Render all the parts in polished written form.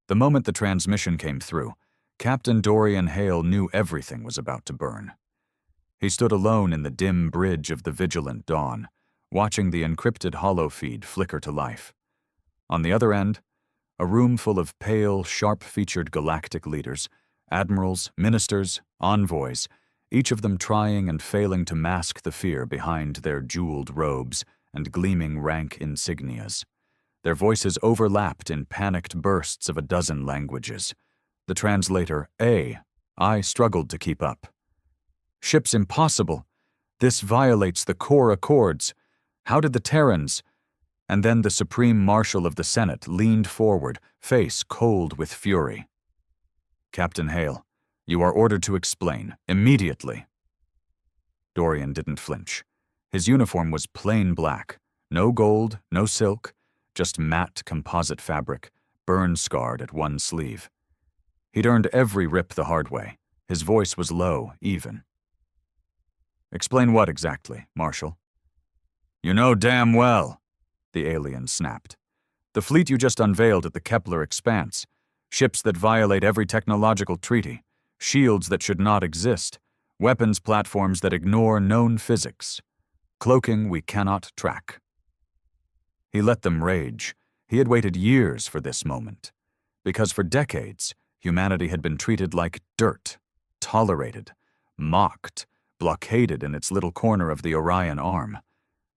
The moment the transmission came through, Captain Dorian Hale knew everything was about to burn. He stood alone in the dim bridge of the vigilant dawn, watching the encrypted holofeed flicker to life. On the other end, a room full of pale, sharp-featured galactic leaders, admirals, ministers, envoys, each of them trying and failing to mask the fear behind their jeweled robes and gleaming rank insignias. Their voices overlapped in panicked bursts of a dozen languages. The translator, I struggled to keep up. "Ship's impossible. This violates the core accords. How did the Terrans—" And then the Supreme Marshal of the Senate leaned forward, face cold with fury. "Captain Hale, you are ordered to explain, immediately." Dorian didn't flinch. His uniform was plain black, no gold, no silk, just matte composite fabric, burn-scarred at one sleeve. He'd earned every rip the hard way. His voice was low, even. "Explain what exactly, Marshal?" "You know damn well," the alien snapped. "The fleet you just unveiled at the Kepler Expanse. Ships that violate every technological treaty. Shields that should not exist. Weapons platforms that ignore known physics. Cloaking we cannot track." He let them rage. He had waited years for this moment. Because for decades, humanity had been treated like dirt, tolerated, mocked, blockaded in its little corner of the Orion Arm,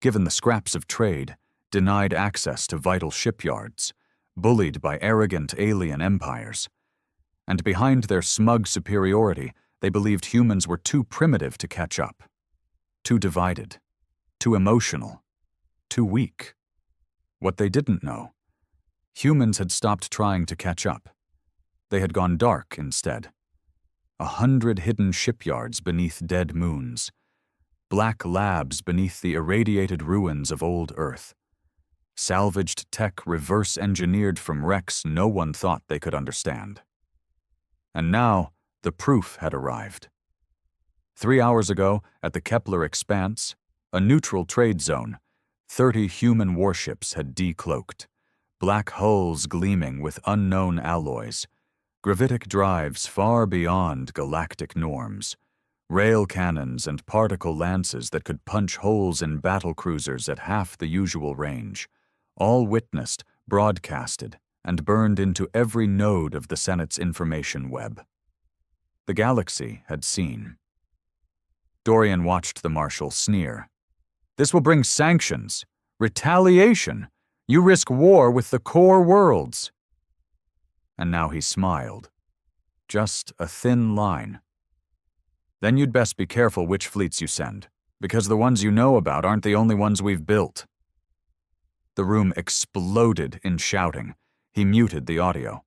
given the scraps of trade, denied access to vital shipyards, bullied by arrogant alien empires. And behind their smug superiority, they believed humans were too primitive to catch up, too divided, too emotional, too weak. What they didn't know, humans had stopped trying to catch up. They had gone dark instead. 100 hidden shipyards beneath dead moons, black labs beneath the irradiated ruins of old Earth, salvaged tech reverse-engineered from wrecks no one thought they could understand. And now, the proof had arrived. 3 hours ago, at the Kepler Expanse, a neutral trade zone, 30 human warships had decloaked, black hulls gleaming with unknown alloys, gravitic drives far beyond galactic norms, rail cannons and particle lances that could punch holes in battle cruisers at half the usual range, all witnessed, broadcasted, and burned into every node of the Senate's information web. The galaxy had seen. Dorian watched the Marshal sneer. "This will bring sanctions, retaliation. You risk war with the core worlds." And now he smiled. Just a thin line. "Then you'd best be careful which fleets you send, because the ones you know about aren't the only ones we've built." The room exploded in shouting. He muted the audio.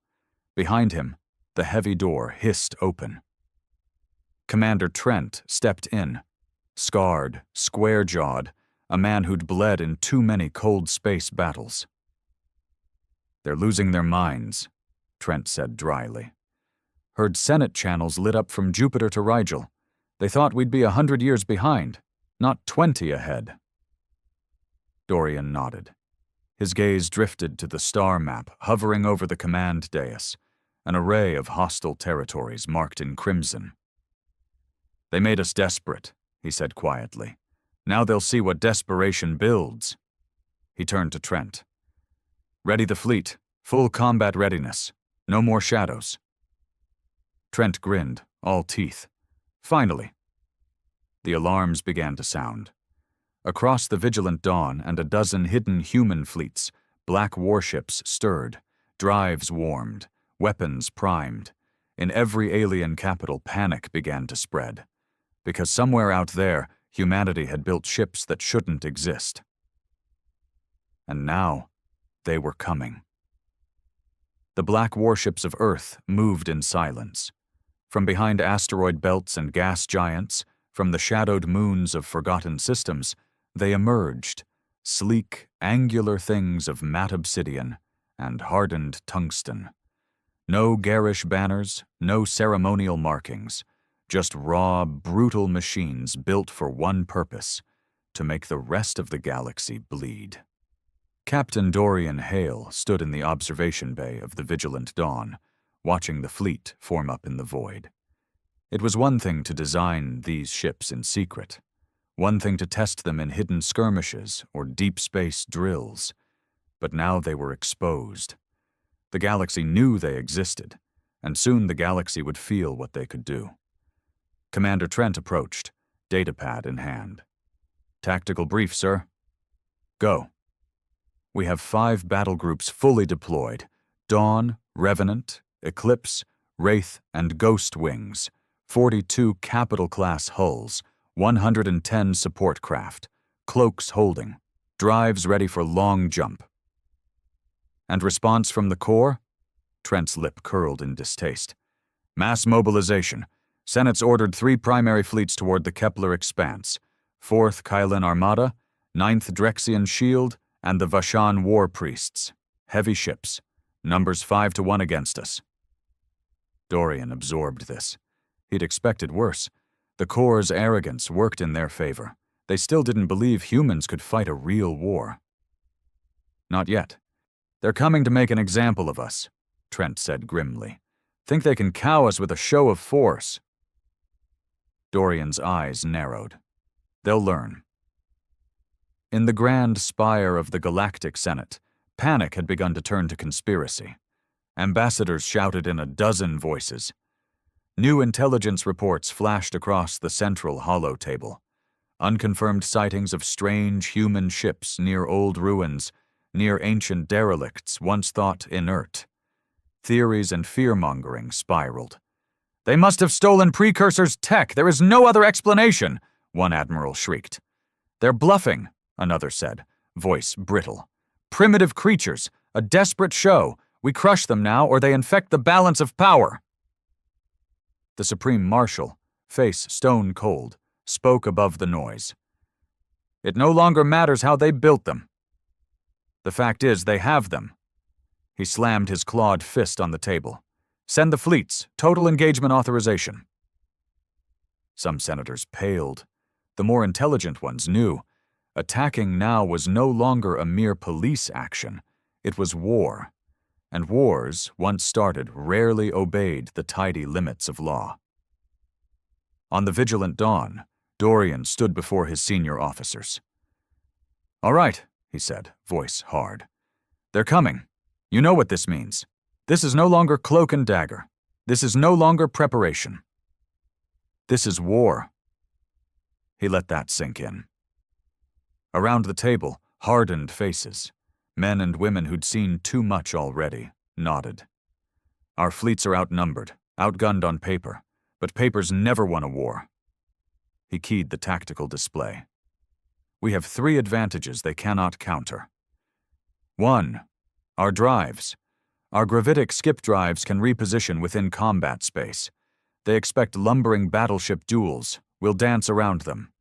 Behind him, the heavy door hissed open. Commander Trent stepped in, scarred, square-jawed, a man who'd bled in too many cold space battles. "They're losing their minds," Trent said dryly. "Heard Senate channels lit up from Jupiter to Rigel. They thought we'd be 100 years behind, not 20 ahead." Dorian nodded. His gaze drifted to the star map hovering over the command dais, an array of hostile territories marked in crimson. "They made us desperate," he said quietly. "Now they'll see what desperation builds." He turned to Trent. "Ready the fleet. Full combat readiness. No more shadows." Trent grinned, all teeth. "Finally." The alarms began to sound. Across the vigilant dawn and a dozen hidden human fleets, black warships stirred, drives warmed, weapons primed. In every alien capital, panic began to spread. Because somewhere out there, humanity had built ships that shouldn't exist. And now, they were coming. The black warships of Earth moved in silence. From behind asteroid belts and gas giants, from the shadowed moons of forgotten systems, they emerged, sleek, angular things of matte obsidian and hardened tungsten. No garish banners, no ceremonial markings, just raw, brutal machines built for one purpose: to make the rest of the galaxy bleed. Captain Dorian Hale stood in the observation bay of the Vigilant Dawn, watching the fleet form up in the void. It was one thing to design these ships in secret, one thing to test them in hidden skirmishes or deep space drills, but now they were exposed. The galaxy knew they existed, and soon the galaxy would feel what they could do. Commander Trent approached, datapad in hand. "Tactical brief, sir." "Go." "We have 5 battle groups fully deployed: Dawn, Revenant, Eclipse, Wraith, and Ghost Wings, 42 capital-class hulls, 110 support craft, cloaks holding, drives ready for long jump." "And response from the Corps?" Trent's lip curled in distaste. "Mass mobilization. Senate's ordered 3 primary fleets toward the Kepler Expanse: 4th Kylan Armada, 9th Drexian Shield, and the Vashan War Priests. Heavy ships. Numbers 5-1 against us." Dorian absorbed this. He'd expected worse. The Corps' arrogance worked in their favor. They still didn't believe humans could fight a real war. "Not yet. They're coming to make an example of us," Trent said grimly. "Think they can cow us with a show of force." Dorian's eyes narrowed. "They'll learn." In the grand spire of the Galactic Senate, panic had begun to turn to conspiracy. Ambassadors shouted in a dozen voices. New intelligence reports flashed across the central holo table. Unconfirmed sightings of strange human ships near old ruins, near ancient derelicts once thought inert. Theories and fear-mongering spiraled. "They must have stolen Precursor's tech. There is no other explanation," one admiral shrieked. "They're bluffing," another said, voice brittle. "Primitive creatures, a desperate show. We crush them now, or they infect the balance of power." The Supreme Marshal, face stone cold, spoke above the noise. "It no longer matters how they built them. The fact is, they have them." He slammed his clawed fist on the table. "Send the fleets, total engagement authorization." Some senators paled. The more intelligent ones knew. Attacking now was no longer a mere police action. It was war. And wars, once started, rarely obeyed the tidy limits of law. On the Vigilant Dawn, Dorian stood before his senior officers. "All right," he said, voice hard. "They're coming. You know what this means. This is no longer cloak and dagger. This is no longer preparation. This is war." He let that sink in. Around the table, hardened faces, men and women who'd seen too much already, nodded. "Our fleets are outnumbered, outgunned on paper, but paper's never won a war." He keyed the tactical display. "We have 3 advantages they cannot counter. 1. Our drives. Our gravitic skip drives can reposition within combat space. They expect lumbering battleship duels. We'll dance around them.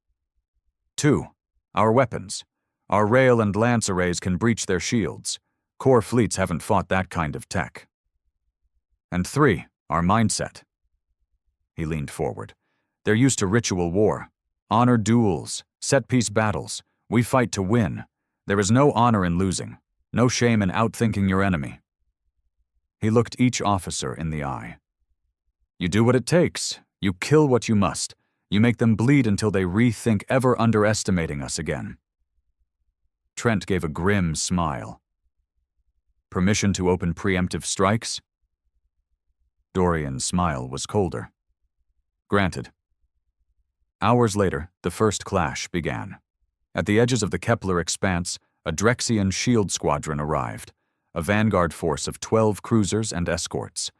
2. Our weapons. Our rail and lance arrays can breach their shields. Core fleets haven't fought that kind of tech. And 3. Our mindset." He leaned forward. "They're used to ritual war, honor duels, set-piece battles. We fight to win. There is no honor in losing, no shame in outthinking your enemy." He looked each officer in the eye. "You do what it takes. You kill what you must. You make them bleed until they rethink ever underestimating us again." Trent gave a grim smile. "Permission to open preemptive strikes?" Dorian's smile was colder. "Granted." Hours later, the first clash began. At the edges of the Kepler Expanse, a Drexian shield squadron arrived, a vanguard force of 12 cruisers and escorts.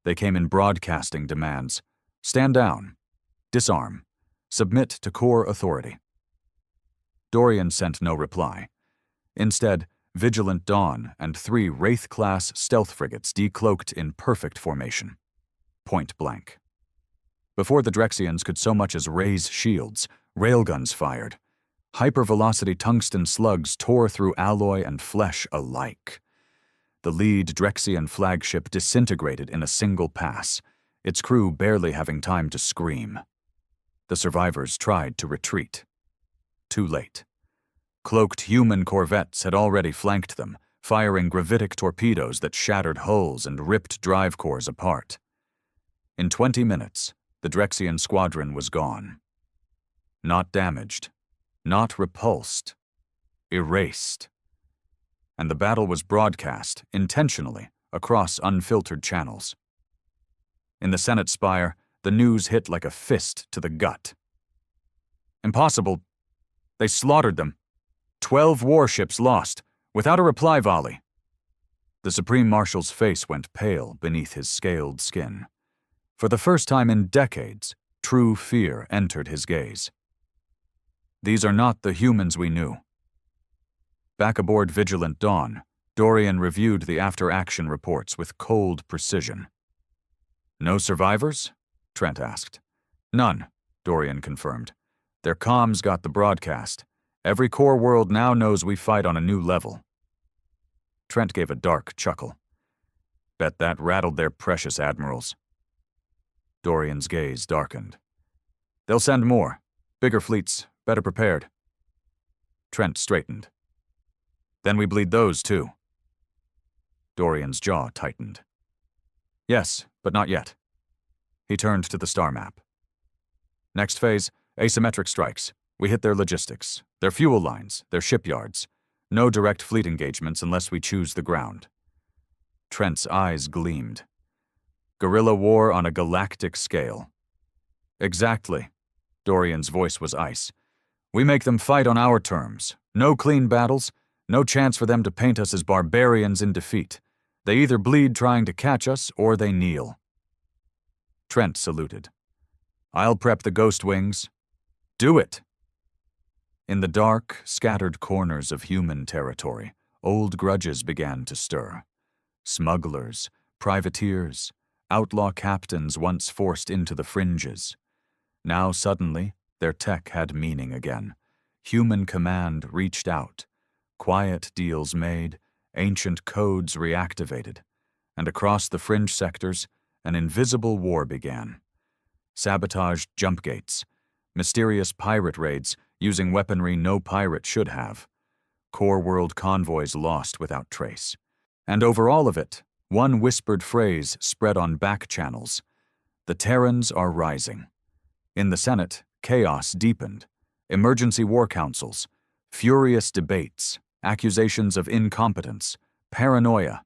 They came in broadcasting demands. "Stand down. Disarm. Submit to Corps authority." Dorian sent no reply. Instead, Vigilant Dawn and 3 Wraith-class stealth frigates decloaked in perfect formation. Point blank. Before the Drexians could so much as raise shields, railguns fired. Hypervelocity tungsten slugs tore through alloy and flesh alike. The lead Drexian flagship disintegrated in a single pass, its crew barely having time to scream. The survivors tried to retreat. Too late. Cloaked human corvettes had already flanked them, firing gravitic torpedoes that shattered hulls and ripped drive cores apart. In 20 minutes, the Drexian squadron was gone. Not damaged, not repulsed, erased. And the battle was broadcast, intentionally, across unfiltered channels. In the Senate spire, the news hit like a fist to the gut. Impossible. They slaughtered them. 12 warships lost, without a reply volley. The Supreme Marshal's face went pale beneath his scaled skin. For the first time in decades, true fear entered his gaze. These are not the humans we knew. Back aboard Vigilant Dawn, Dorian reviewed the after-action reports with cold precision. No survivors? Trent asked. None, Dorian confirmed. Their comms got the broadcast. Every core world now knows we fight on a new level. Trent gave a dark chuckle. Bet that rattled their precious admirals. Dorian's gaze darkened. They'll send more. Bigger fleets, better prepared. Trent straightened. Then we bleed those too. Dorian's jaw tightened. Yes, but not yet. He turned to the star map. Next phase, asymmetric strikes. We hit their logistics, their fuel lines, their shipyards. No direct fleet engagements unless we choose the ground. Trent's eyes gleamed. Guerrilla war on a galactic scale. Exactly. Dorian's voice was ice. We make them fight on our terms. No clean battles, no chance for them to paint us as barbarians in defeat. They either bleed trying to catch us, or they kneel. Trent saluted. I'll prep the ghost wings. Do it! In the dark, scattered corners of human territory, old grudges began to stir. Smugglers, privateers, outlaw captains once forced into the fringes. Now suddenly, their tech had meaning again. Human command reached out. Quiet deals made, ancient codes reactivated. And across the fringe sectors, an invisible war began. Sabotaged jump gates, mysterious pirate raids using weaponry no pirate should have. Core world convoys lost without trace. And over all of it, one whispered phrase spread on back channels. The Terrans are rising. In the Senate, chaos deepened. Emergency war councils, furious debates, accusations of incompetence, paranoia.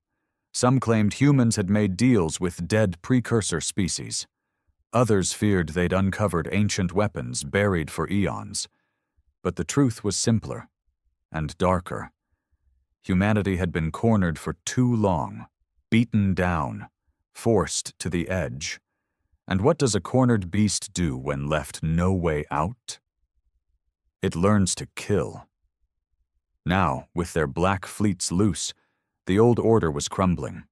Some claimed humans had made deals with dead precursor species. Others feared they'd uncovered ancient weapons buried for eons. But the truth was simpler and darker. Humanity had been cornered for too long, beaten down, forced to the edge. And what does a cornered beast do when left no way out? It learns to kill. Now, with their black fleets loose, the old order was crumbling.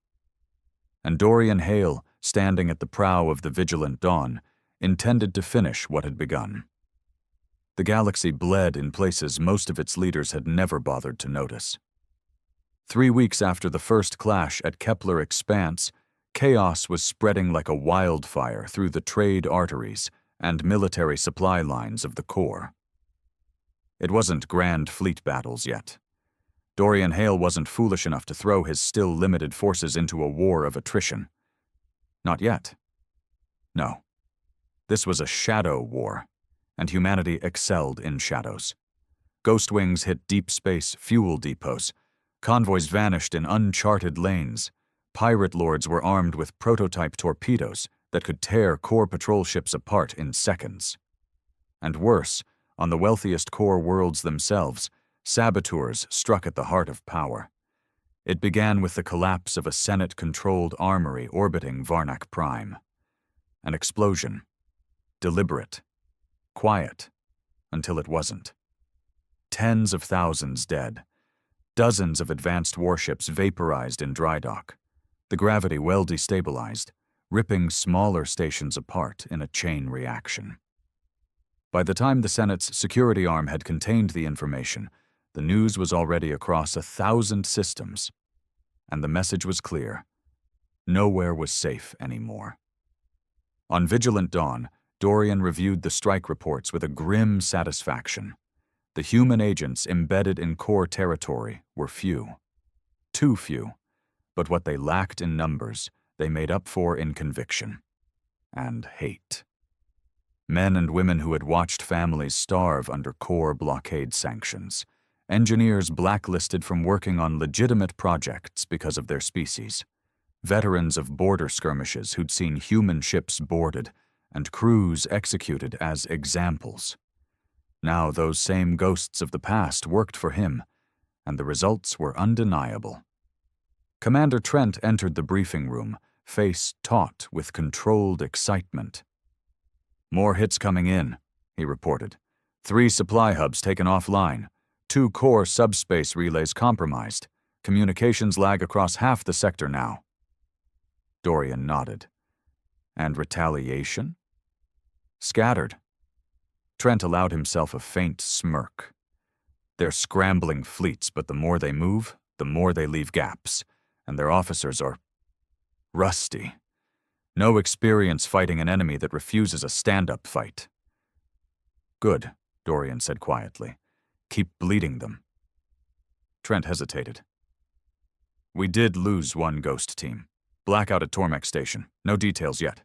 And Dorian Hale, standing at the prow of the Vigilant Dawn, intended to finish what had begun. The galaxy bled in places most of its leaders had never bothered to notice. 3 weeks after the first clash at Kepler Expanse, chaos was spreading like a wildfire through the trade arteries and military supply lines of the core. It wasn't grand fleet battles yet. Dorian Hale wasn't foolish enough to throw his still limited forces into a war of attrition. Not yet. No. This was a shadow war, and humanity excelled in shadows. Ghost wings hit deep space fuel depots. Convoys vanished in uncharted lanes. Pirate lords were armed with prototype torpedoes that could tear core patrol ships apart in seconds. And worse, on the wealthiest core worlds themselves, saboteurs struck at the heart of power. It began with the collapse of a Senate-controlled armory orbiting Varnak Prime. An explosion. Deliberate. Quiet. Until it wasn't. Tens of thousands dead. Dozens of advanced warships vaporized in dry dock. The gravity well destabilized, ripping smaller stations apart in a chain reaction. By the time the Senate's security arm had contained the information, the news was already across 1,000 systems. And the message was clear. Nowhere was safe anymore. On Vigilant Dawn, Dorian reviewed the strike reports with a grim satisfaction. The human agents embedded in core territory were few. Too few, but what they lacked in numbers, they made up for in conviction and hate. Men and women who had watched families starve under core blockade sanctions. Engineers blacklisted from working on legitimate projects because of their species. Veterans of border skirmishes who'd seen human ships boarded and crews executed as examples. Now those same ghosts of the past worked for him, and the results were undeniable. Commander Trent entered the briefing room, face taut with controlled excitement. "More hits coming in," he reported. 3 supply hubs taken offline, 2 core subspace relays compromised. Communications lag across half the sector now. Dorian nodded. And retaliation? Scattered. Trent allowed himself a faint smirk. They're scrambling fleets, but the more they move, the more they leave gaps, and their officers are rusty. No experience fighting an enemy that refuses a stand-up fight. Good, Dorian said quietly. Keep bleeding them. Trent hesitated. We did lose one ghost team. Blackout at Tormek Station. No details yet.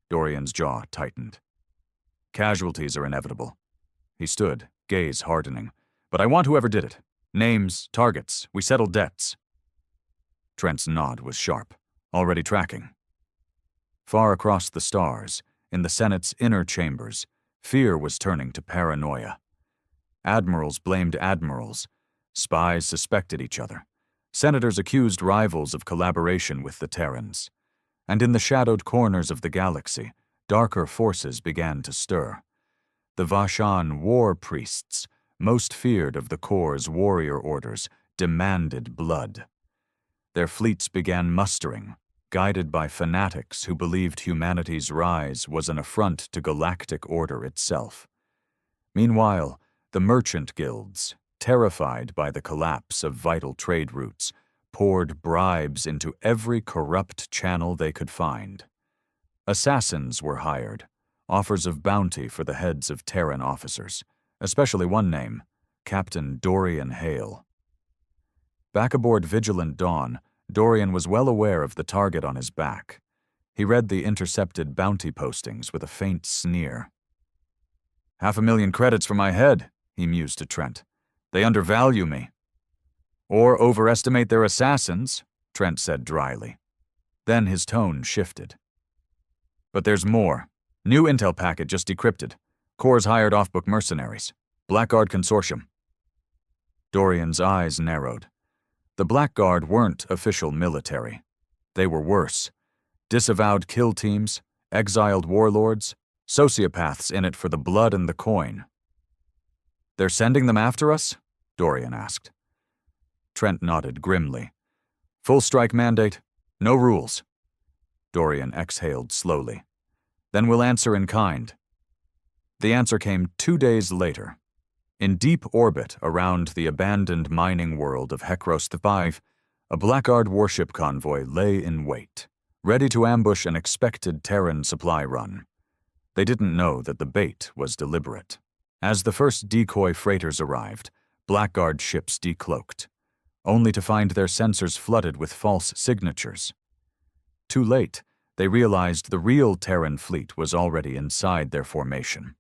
Dorian's jaw tightened. Casualties are inevitable. He stood, gaze hardening. But I want whoever did it. Names, targets. We settled debts. Trent's nod was sharp. Already tracking. Far across the stars, in the Senate's inner chambers, fear was turning to paranoia. Admirals blamed admirals. Spies suspected each other. Senators accused rivals of collaboration with the Terrans. And in the shadowed corners of the galaxy, darker forces began to stir. The Vashan war priests, most feared of the Corps' warrior orders, demanded blood. Their fleets began mustering, guided by fanatics who believed humanity's rise was an affront to galactic order itself. Meanwhile, the merchant guilds, terrified by the collapse of vital trade routes, poured bribes into every corrupt channel they could find. Assassins were hired, offers of bounty for the heads of Terran officers, especially one name, Captain Dorian Hale. Back aboard Vigilant Dawn, Dorian was well aware of the target on his back. He read the intercepted bounty postings with a faint sneer. 500,000 credits for my head, he mused to Trent. They undervalue me. Or overestimate their assassins, Trent said dryly. Then his tone shifted. But there's more. New intel packet just decrypted. Corps hired off-book mercenaries. Blackguard Consortium. Dorian's eyes narrowed. The Blackguard weren't official military. They were worse. Disavowed kill teams, exiled warlords, sociopaths in it for the blood and the coin. They're sending them after us? Dorian asked. Trent nodded grimly. Full strike mandate, no rules. Dorian exhaled slowly. Then we'll answer in kind. The answer came 2 days later. In deep orbit around the abandoned mining world of Hekros V, a Blackguard warship convoy lay in wait, ready to ambush an expected Terran supply run. They didn't know that the bait was deliberate. As the first decoy freighters arrived, Blackguard ships decloaked, only to find their sensors flooded with false signatures. Too late, they realized the real Terran fleet was already inside their formation.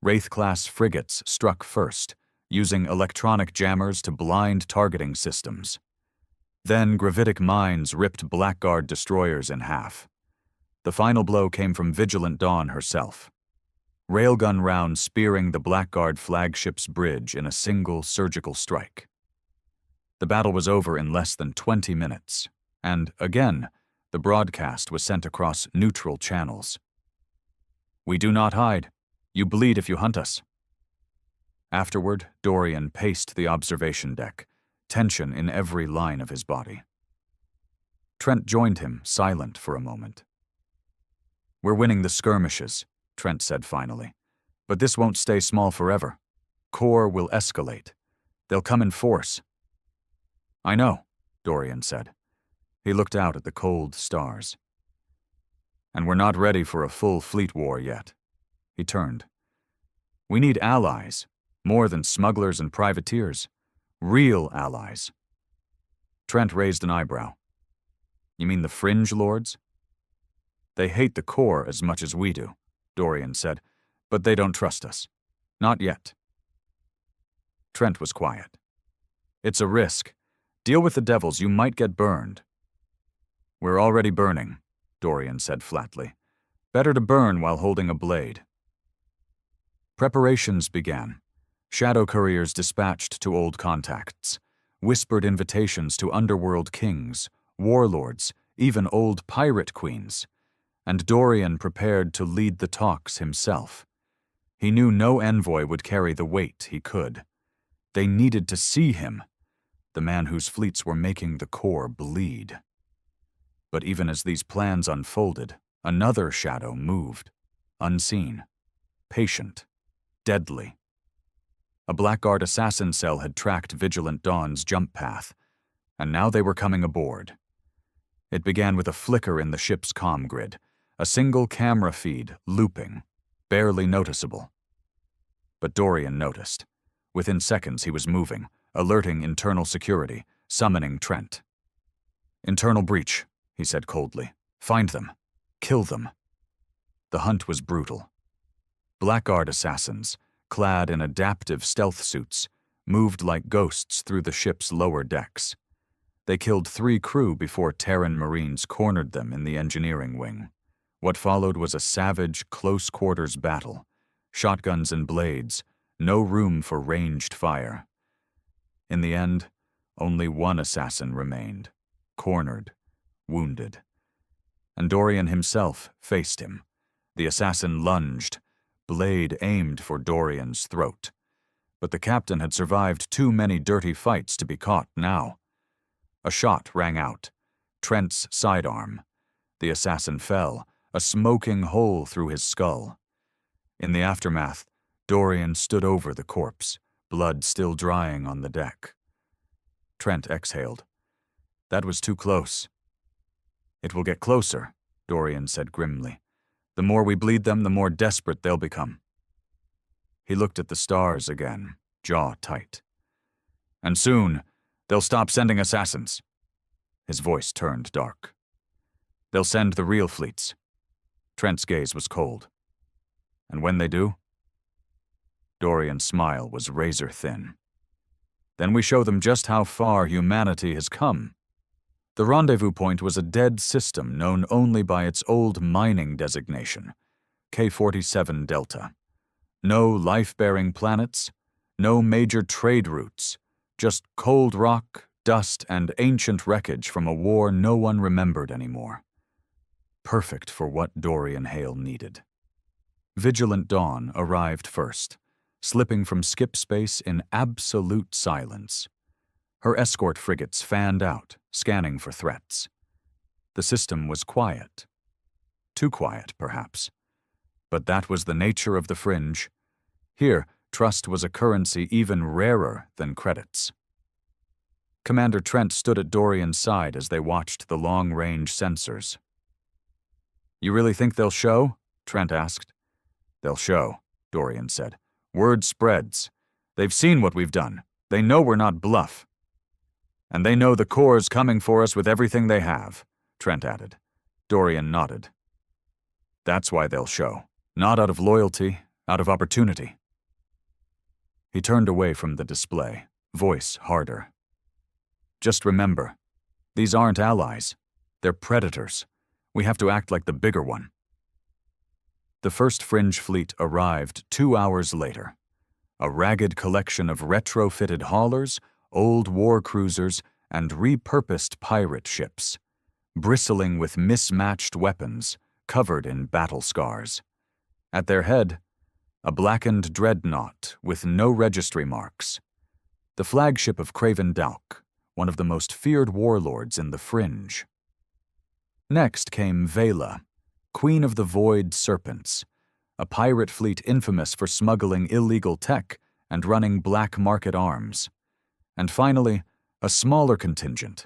Wraith-class frigates struck first, using electronic jammers to blind targeting systems. Then gravitic mines ripped Blackguard destroyers in half. The final blow came from Vigilant Dawn herself. Railgun rounds spearing the Blackguard flagship's bridge in a single surgical strike. The battle was over in less than 20 minutes, and, again, the broadcast was sent across neutral channels. We do not hide. You bleed if you hunt us. Afterward, Dorian paced the observation deck, tension in every line of his body. Trent joined him, silent for a moment. We're winning the skirmishes, Trent said finally. But this won't stay small forever. Corps will escalate. They'll come in force. I know, Dorian said. He looked out at the cold stars. And we're not ready for a full fleet war yet. He turned. We need allies. More than smugglers and privateers. Real allies. Trent raised an eyebrow. You mean the fringe lords? They hate the core as much as we do, Dorian said, but they don't trust us. Not yet. Trent was quiet. It's a risk. Deal with the devils, you might get burned. We're already burning, Dorian said flatly. Better to burn while holding a blade. Preparations began. Shadow couriers dispatched to old contacts, whispered invitations to underworld kings, warlords, even old pirate queens, and Dorian prepared to lead the talks himself. He knew no envoy would carry the weight he could. They needed to see him, the man whose fleets were making the core bleed. But even as these plans unfolded, another shadow moved, unseen, patient, deadly. A Blackguard assassin cell had tracked Vigilant Dawn's jump path, and now they were coming aboard. It began with a flicker in the ship's comm grid, a single camera feed looping, barely noticeable. But Dorian noticed. Within seconds he was moving, alerting internal security, summoning Trent. Internal breach, he said coldly. Find them. Kill them. The hunt was brutal. Blackguard assassins, clad in adaptive stealth suits, moved like ghosts through the ship's lower decks. They killed 3 crew before Terran Marines cornered them in the engineering wing. What followed was a savage, close-quarters battle. Shotguns and blades, no room for ranged fire. In the end, only one assassin remained, cornered, wounded. And Dorian himself faced him. The assassin lunged, blade aimed for Dorian's throat. But the captain had survived too many dirty fights to be caught now. A shot rang out, Trent's sidearm. The assassin fell, a smoking hole through his skull. In the aftermath, Dorian stood over the corpse, blood still drying on the deck. Trent exhaled. That was too close. It will get closer, Dorian said grimly. The more we bleed them, the more desperate they'll become. He looked at the stars again, jaw tight. And soon, they'll stop sending assassins. His voice turned dark. They'll send the real fleets. Trent's gaze was cold. And when they do? Dorian's smile was razor thin. Then we show them just how far humanity has come. The rendezvous point was a dead system known only by its old mining designation, K-47 Delta. No life-bearing planets, no major trade routes, just cold rock, dust, and ancient wreckage from a war no one remembered anymore. Perfect for what Dorian Hale needed. Vigilant Dawn arrived first, slipping from skip space in absolute silence. Her escort frigates fanned out, scanning for threats. The system was quiet. Too quiet, perhaps. But that was the nature of the fringe. Here, trust was a currency even rarer than credits. Commander Trent stood at Dorian's side as they watched the long-range sensors. You really think they'll show? Trent asked. They'll show, Dorian said. Word spreads. They've seen what we've done. They know we're not bluff. And they know the Corps' coming for us with everything they have, Trent added. Dorian nodded. That's why they'll show. Not out of loyalty, out of opportunity. He turned away from the display, voice harder. Just remember, these aren't allies. They're predators. We have to act like the bigger one. The first fringe fleet arrived 2 hours later. A ragged collection of retrofitted haulers, old war cruisers, and repurposed pirate ships, bristling with mismatched weapons, covered in battle scars. At their head, a blackened dreadnought with no registry marks. The flagship of Craven Dauk, one of the most feared warlords in the fringe. Next came Vela, Queen of the Void Serpents, a pirate fleet infamous for smuggling illegal tech and running black market arms. And finally, a smaller contingent,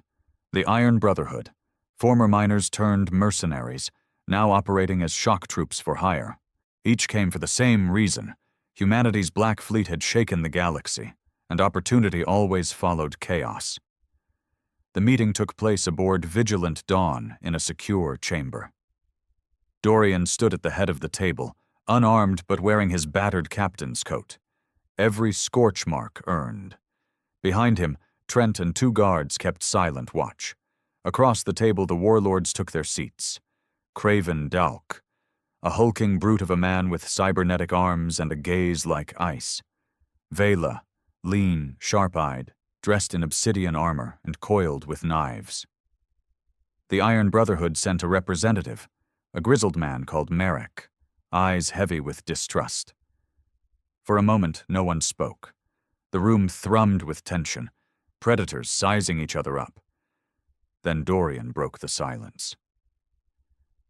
the Iron Brotherhood, former miners turned mercenaries, now operating as shock troops for hire. Each came for the same reason, Humanity's Black Fleet had shaken the galaxy, and opportunity always followed chaos. The meeting took place aboard Vigilant Dawn in a secure chamber. Dorian stood at the head of the table, unarmed but wearing his battered captain's coat. Every scorch mark earned. Behind him, Trent and 2 guards kept silent watch. Across the table, the warlords took their seats. Craven Dalk, a hulking brute of a man with cybernetic arms and a gaze like ice. Vela, lean, sharp-eyed, dressed in obsidian armor and coiled with knives. The Iron Brotherhood sent a representative, a grizzled man called Merrick, eyes heavy with distrust. For a moment, no one spoke. The room thrummed with tension, predators sizing each other up. Then Dorian broke the silence.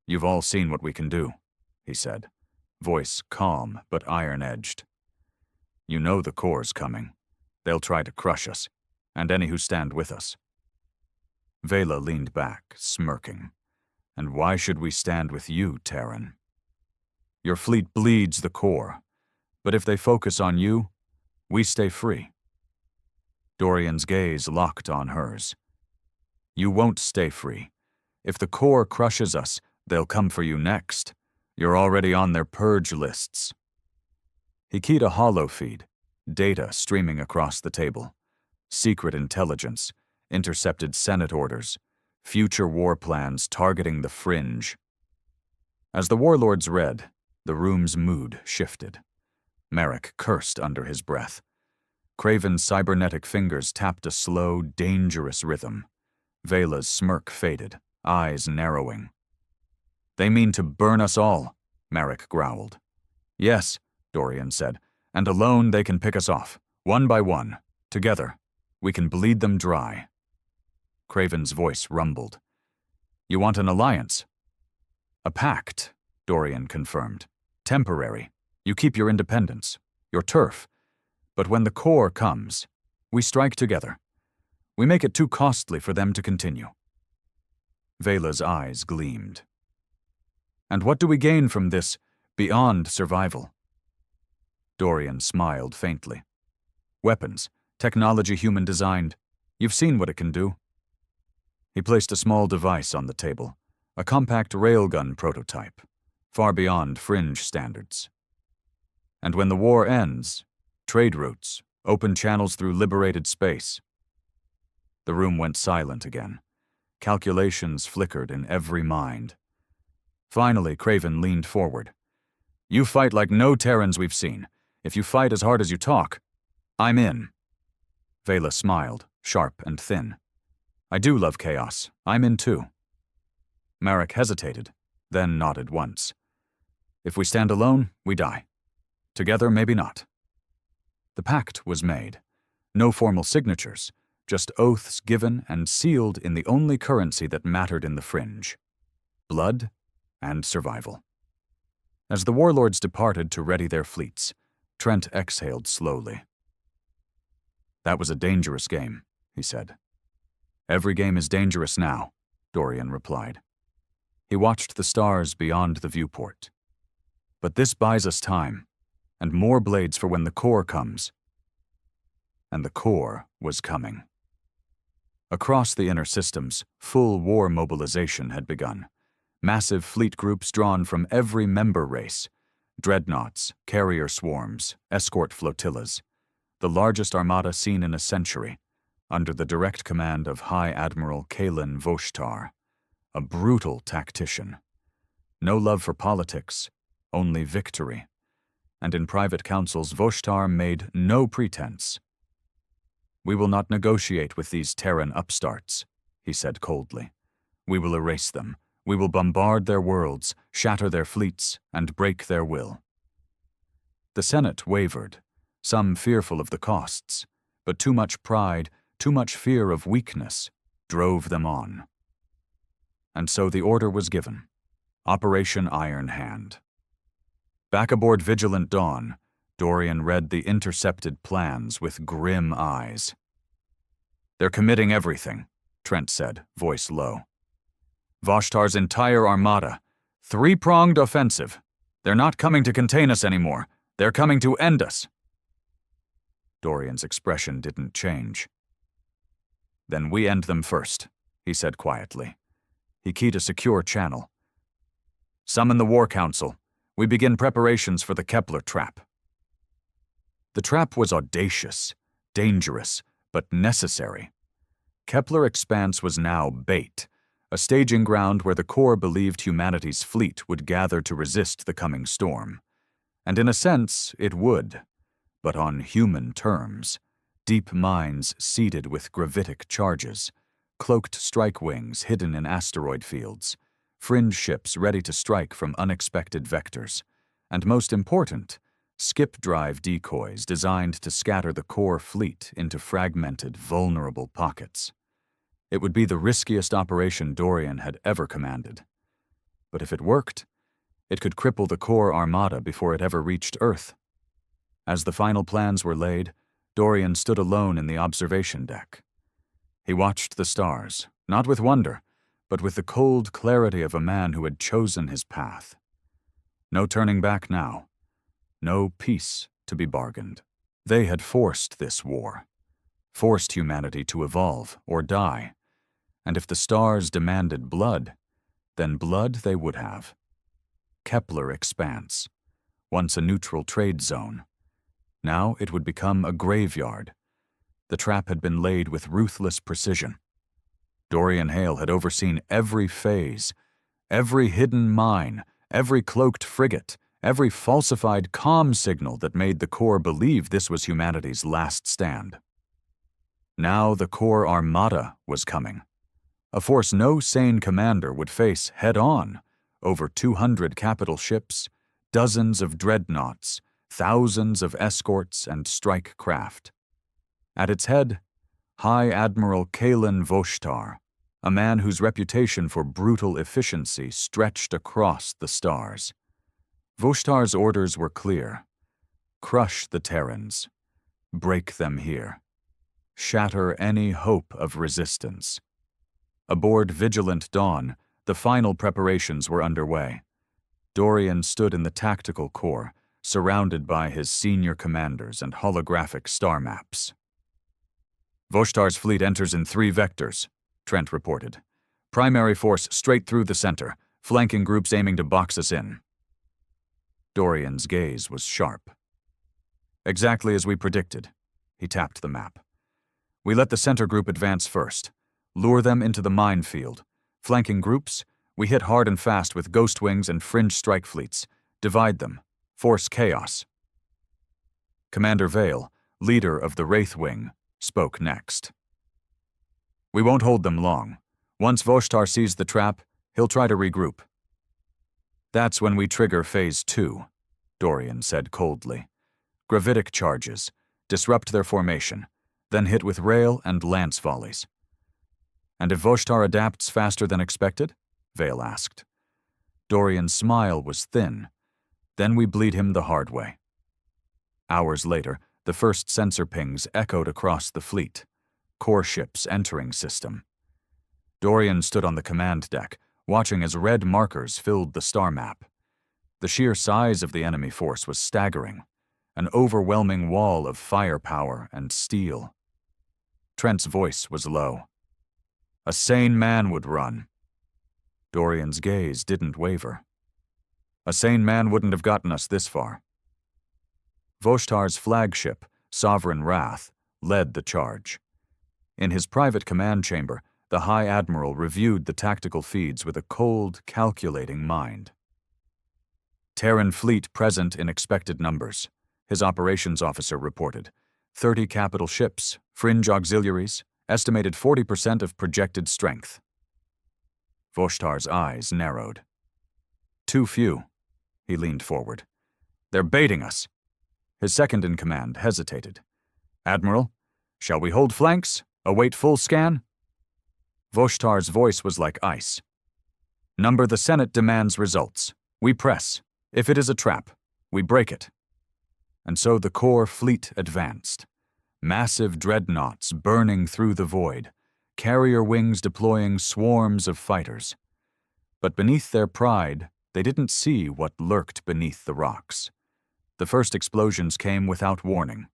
"You've all seen what we can do," he said, voice calm but iron-edged. "You know the Corps' coming. They'll try to crush us, and any who stand with us." Vela leaned back, smirking. "And why should we stand with you, Terran? Your fleet bleeds the Corps, but if they focus on you, we stay free." Dorian's gaze locked on hers. "You won't stay free. If the Corps crushes us, they'll come for you next. You're already on their purge lists." He keyed a holo feed, data streaming across the table. Secret intelligence, intercepted Senate orders, future war plans targeting the fringe. As the warlords read, the room's mood shifted. Merrick cursed under his breath. Craven's cybernetic fingers tapped a slow, dangerous rhythm. Vela's smirk faded, eyes narrowing. "They mean to burn us all," Merrick growled. "Yes," Dorian said, "and alone they can pick us off, one by one. Together, we can bleed them dry." Craven's voice rumbled. "You want an alliance?" "A pact," Dorian confirmed. "Temporary. You keep your independence, your turf. But when the Corps comes, we strike together. We make it too costly for them to continue." Vela's eyes gleamed. "And what do we gain from this beyond survival?" Dorian smiled faintly. "Weapons, technology human-designed. You've seen what it can do." He placed a small device on the table, a compact railgun prototype, far beyond fringe standards. "And when the war ends, trade routes, open channels through liberated space." The room went silent again. Calculations flickered in every mind. Finally, Craven leaned forward. "You fight like no Terrans we've seen. If you fight as hard as you talk, I'm in." Vela smiled, sharp and thin. "I do love chaos. I'm in too." Merrick hesitated, then nodded once. "If we stand alone, we die. Together, maybe not." The pact was made. No formal signatures, just oaths given and sealed in the only currency that mattered in the fringe: blood and survival. As the warlords departed to ready their fleets, Trent exhaled slowly. "That was a dangerous game," he said. "Every game is dangerous now," Dorian replied. He watched the stars beyond the viewport. "But this buys us time, and more blades for when the Corps comes." And the Corps was coming. Across the inner systems, full war mobilization had begun. Massive fleet groups drawn from every member race. Dreadnoughts, carrier swarms, escort flotillas. The largest armada seen in a century, under the direct command of High Admiral Kalen Voshtar, a brutal tactician. No love for politics, only victory. And in private councils, Voshtar made no pretense. "We will not negotiate with these Terran upstarts," he said coldly. "We will erase them. We will bombard their worlds, shatter their fleets, and break their will." The Senate wavered, some fearful of the costs, but too much pride, too much fear of weakness, drove them on. And so the order was given: Operation Iron Hand. Back aboard Vigilant Dawn, Dorian read the intercepted plans with grim eyes. "They're committing everything," Trent said, voice low. "Voshtar's entire armada. Three-pronged offensive. They're not coming to contain us anymore. They're coming to end us. Dorian's expression didn't change. Then we end them first, he said quietly. He keyed a secure channel. Summon the War Council. We begin preparations for the Kepler trap. The trap was audacious, dangerous, but necessary. Kepler Expanse was now bait, a staging ground where the core believed humanity's fleet would gather to resist the coming storm. And in a sense, it would, but on human terms. Deep mines seeded with gravitic charges, cloaked strike wings hidden in asteroid fields, fringe ships ready to strike from unexpected vectors, and most important, skip-drive decoys designed to scatter the core fleet into fragmented, vulnerable pockets. It would be the riskiest operation Dorian had ever commanded. But if it worked, it could cripple the core armada before it ever reached Earth. As the final plans were laid, Dorian stood alone in the observation deck. He watched the stars, not with wonder, but with the cold clarity of a man who had chosen his path. No turning back now. No peace to be bargained. They had forced this war, forced humanity to evolve or die, and if the stars demanded blood, then blood they would have. Kepler Expanse, once a neutral trade zone. Now it would become a graveyard. The trap had been laid with ruthless precision. Dorian Hale had overseen every phase, every hidden mine, every cloaked frigate, every falsified comm signal that made the core believe this was humanity's last stand. Now the core armada was coming, a force no sane commander would face head-on, over 200 capital ships, dozens of dreadnoughts, thousands of escorts and strike craft. At its head, High Admiral Kalen Voshtar, a man whose reputation for brutal efficiency stretched across the stars. Voshtar's orders were clear. Crush the Terrans. Break them here. Shatter any hope of resistance. Aboard Vigilant Dawn, the final preparations were underway. Dorian stood in the tactical core, surrounded by his senior commanders and holographic star maps. Voshtar's fleet enters in 3 vectors, Trent reported. Primary force straight through the center, flanking groups aiming to box us in. Dorian's gaze was sharp. Exactly as we predicted. He tapped the map. We let the center group advance first, lure them into the minefield. Flanking groups, we hit hard and fast with ghost wings and fringe strike fleets, divide them, force chaos. Commander Vale, leader of the Wraith Wing, spoke next. We won't hold them long. Once Voshtar sees the trap, he'll try to regroup. That's when we trigger Phase 2, Dorian said coldly. Gravitic charges, disrupt their formation, then hit with rail and lance volleys. And if Voshtar adapts faster than expected? Vale asked. Dorian's smile was thin. Then we bleed him the hard way. Hours later, the first sensor pings echoed across the fleet. Core ships entering system. Dorian stood on the command deck, watching as red markers filled the star map. The sheer size of the enemy force was staggering, an overwhelming wall of firepower and steel. Trent's voice was low. A sane man would run. Dorian's gaze didn't waver. A sane man wouldn't have gotten us this far. Voshtar's flagship, Sovereign Wrath, led the charge. In his private command chamber, the High Admiral reviewed the tactical feeds with a cold, calculating mind. Terran fleet present in expected numbers, his operations officer reported. 30 capital ships, fringe auxiliaries, estimated 40% of projected strength. Voshtar's eyes narrowed. Too few. He leaned forward. They're baiting us. His second-in-command hesitated. Admiral, shall we hold flanks? Await full scan? Voshtar's voice was like ice. Number the Senate demands results. We press. If it is a trap, we break it. And so the core fleet advanced. Massive dreadnoughts burning through the void, carrier wings deploying swarms of fighters. But beneath their pride, they didn't see what lurked beneath the rocks. The first explosions came without warning.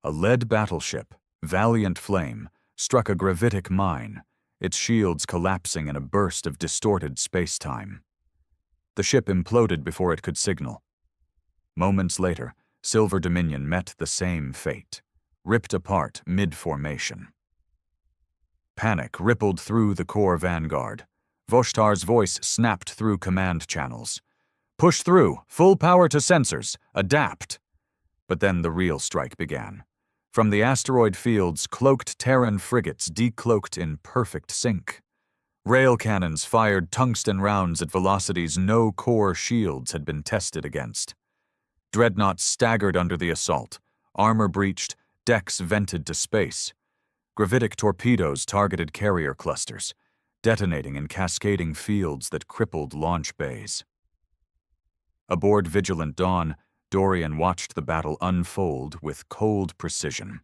A lead battleship, Valiant Flame, struck a gravitic mine, its shields collapsing in a burst of distorted space-time. The ship imploded before it could signal. Moments later, Silver Dominion met the same fate, ripped apart mid-formation. Panic rippled through the core vanguard. Voshtar's voice snapped through command channels. "Push through, full power to sensors, adapt." But then the real strike began. From the asteroid fields, cloaked Terran frigates decloaked in perfect sync. Rail cannons fired tungsten rounds at velocities no core shields had been tested against. Dreadnoughts staggered under the assault, armor breached, decks vented to space. Gravitic torpedoes targeted carrier clusters, detonating in cascading fields that crippled launch bays. Aboard Vigilant Dawn, Dorian watched the battle unfold with cold precision.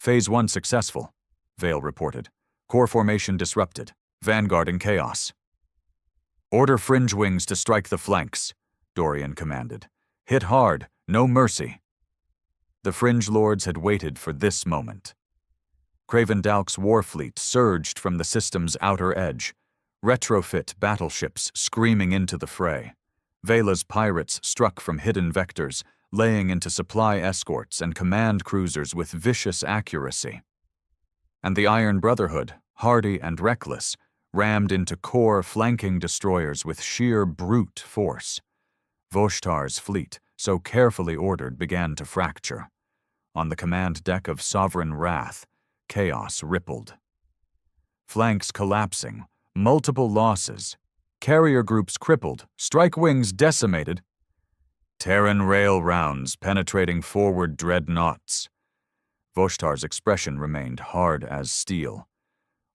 Phase 1 successful, Vale reported. Core formation disrupted. Vanguard in chaos. "Order fringe wings to strike the flanks," Dorian commanded. "Hit hard, no mercy." The fringe lords had waited for this moment. Craven Dauk's warfleet surged from the system's outer edge, retrofit battleships screaming into the fray. Vela's pirates struck from hidden vectors, laying into supply escorts and command cruisers with vicious accuracy. And the Iron Brotherhood, hardy and reckless, rammed into core flanking destroyers with sheer brute force. Voshtar's fleet, so carefully ordered, began to fracture. On the command deck of Sovereign Wrath, chaos rippled. Flanks collapsing, multiple losses, carrier groups crippled, strike wings decimated. Terran rail rounds penetrating forward dreadnoughts. Voshtar's expression remained hard as steel.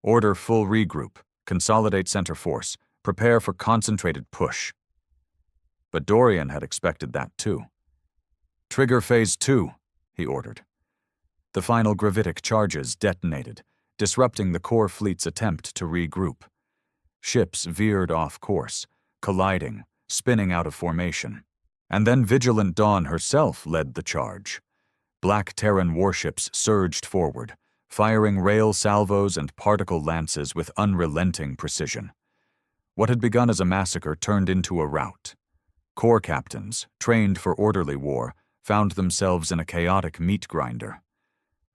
"Order full regroup, consolidate center force, prepare for concentrated push." But Dorian had expected that too. "Trigger Phase 2, he ordered. The final gravitic charges detonated, disrupting the core fleet's attempt to regroup. Ships veered off course, colliding, spinning out of formation. And then Vigilant Dawn herself led the charge. Black Terran warships surged forward, firing rail salvos and particle lances with unrelenting precision. What had begun as a massacre turned into a rout. Corps captains, trained for orderly war, found themselves in a chaotic meat grinder.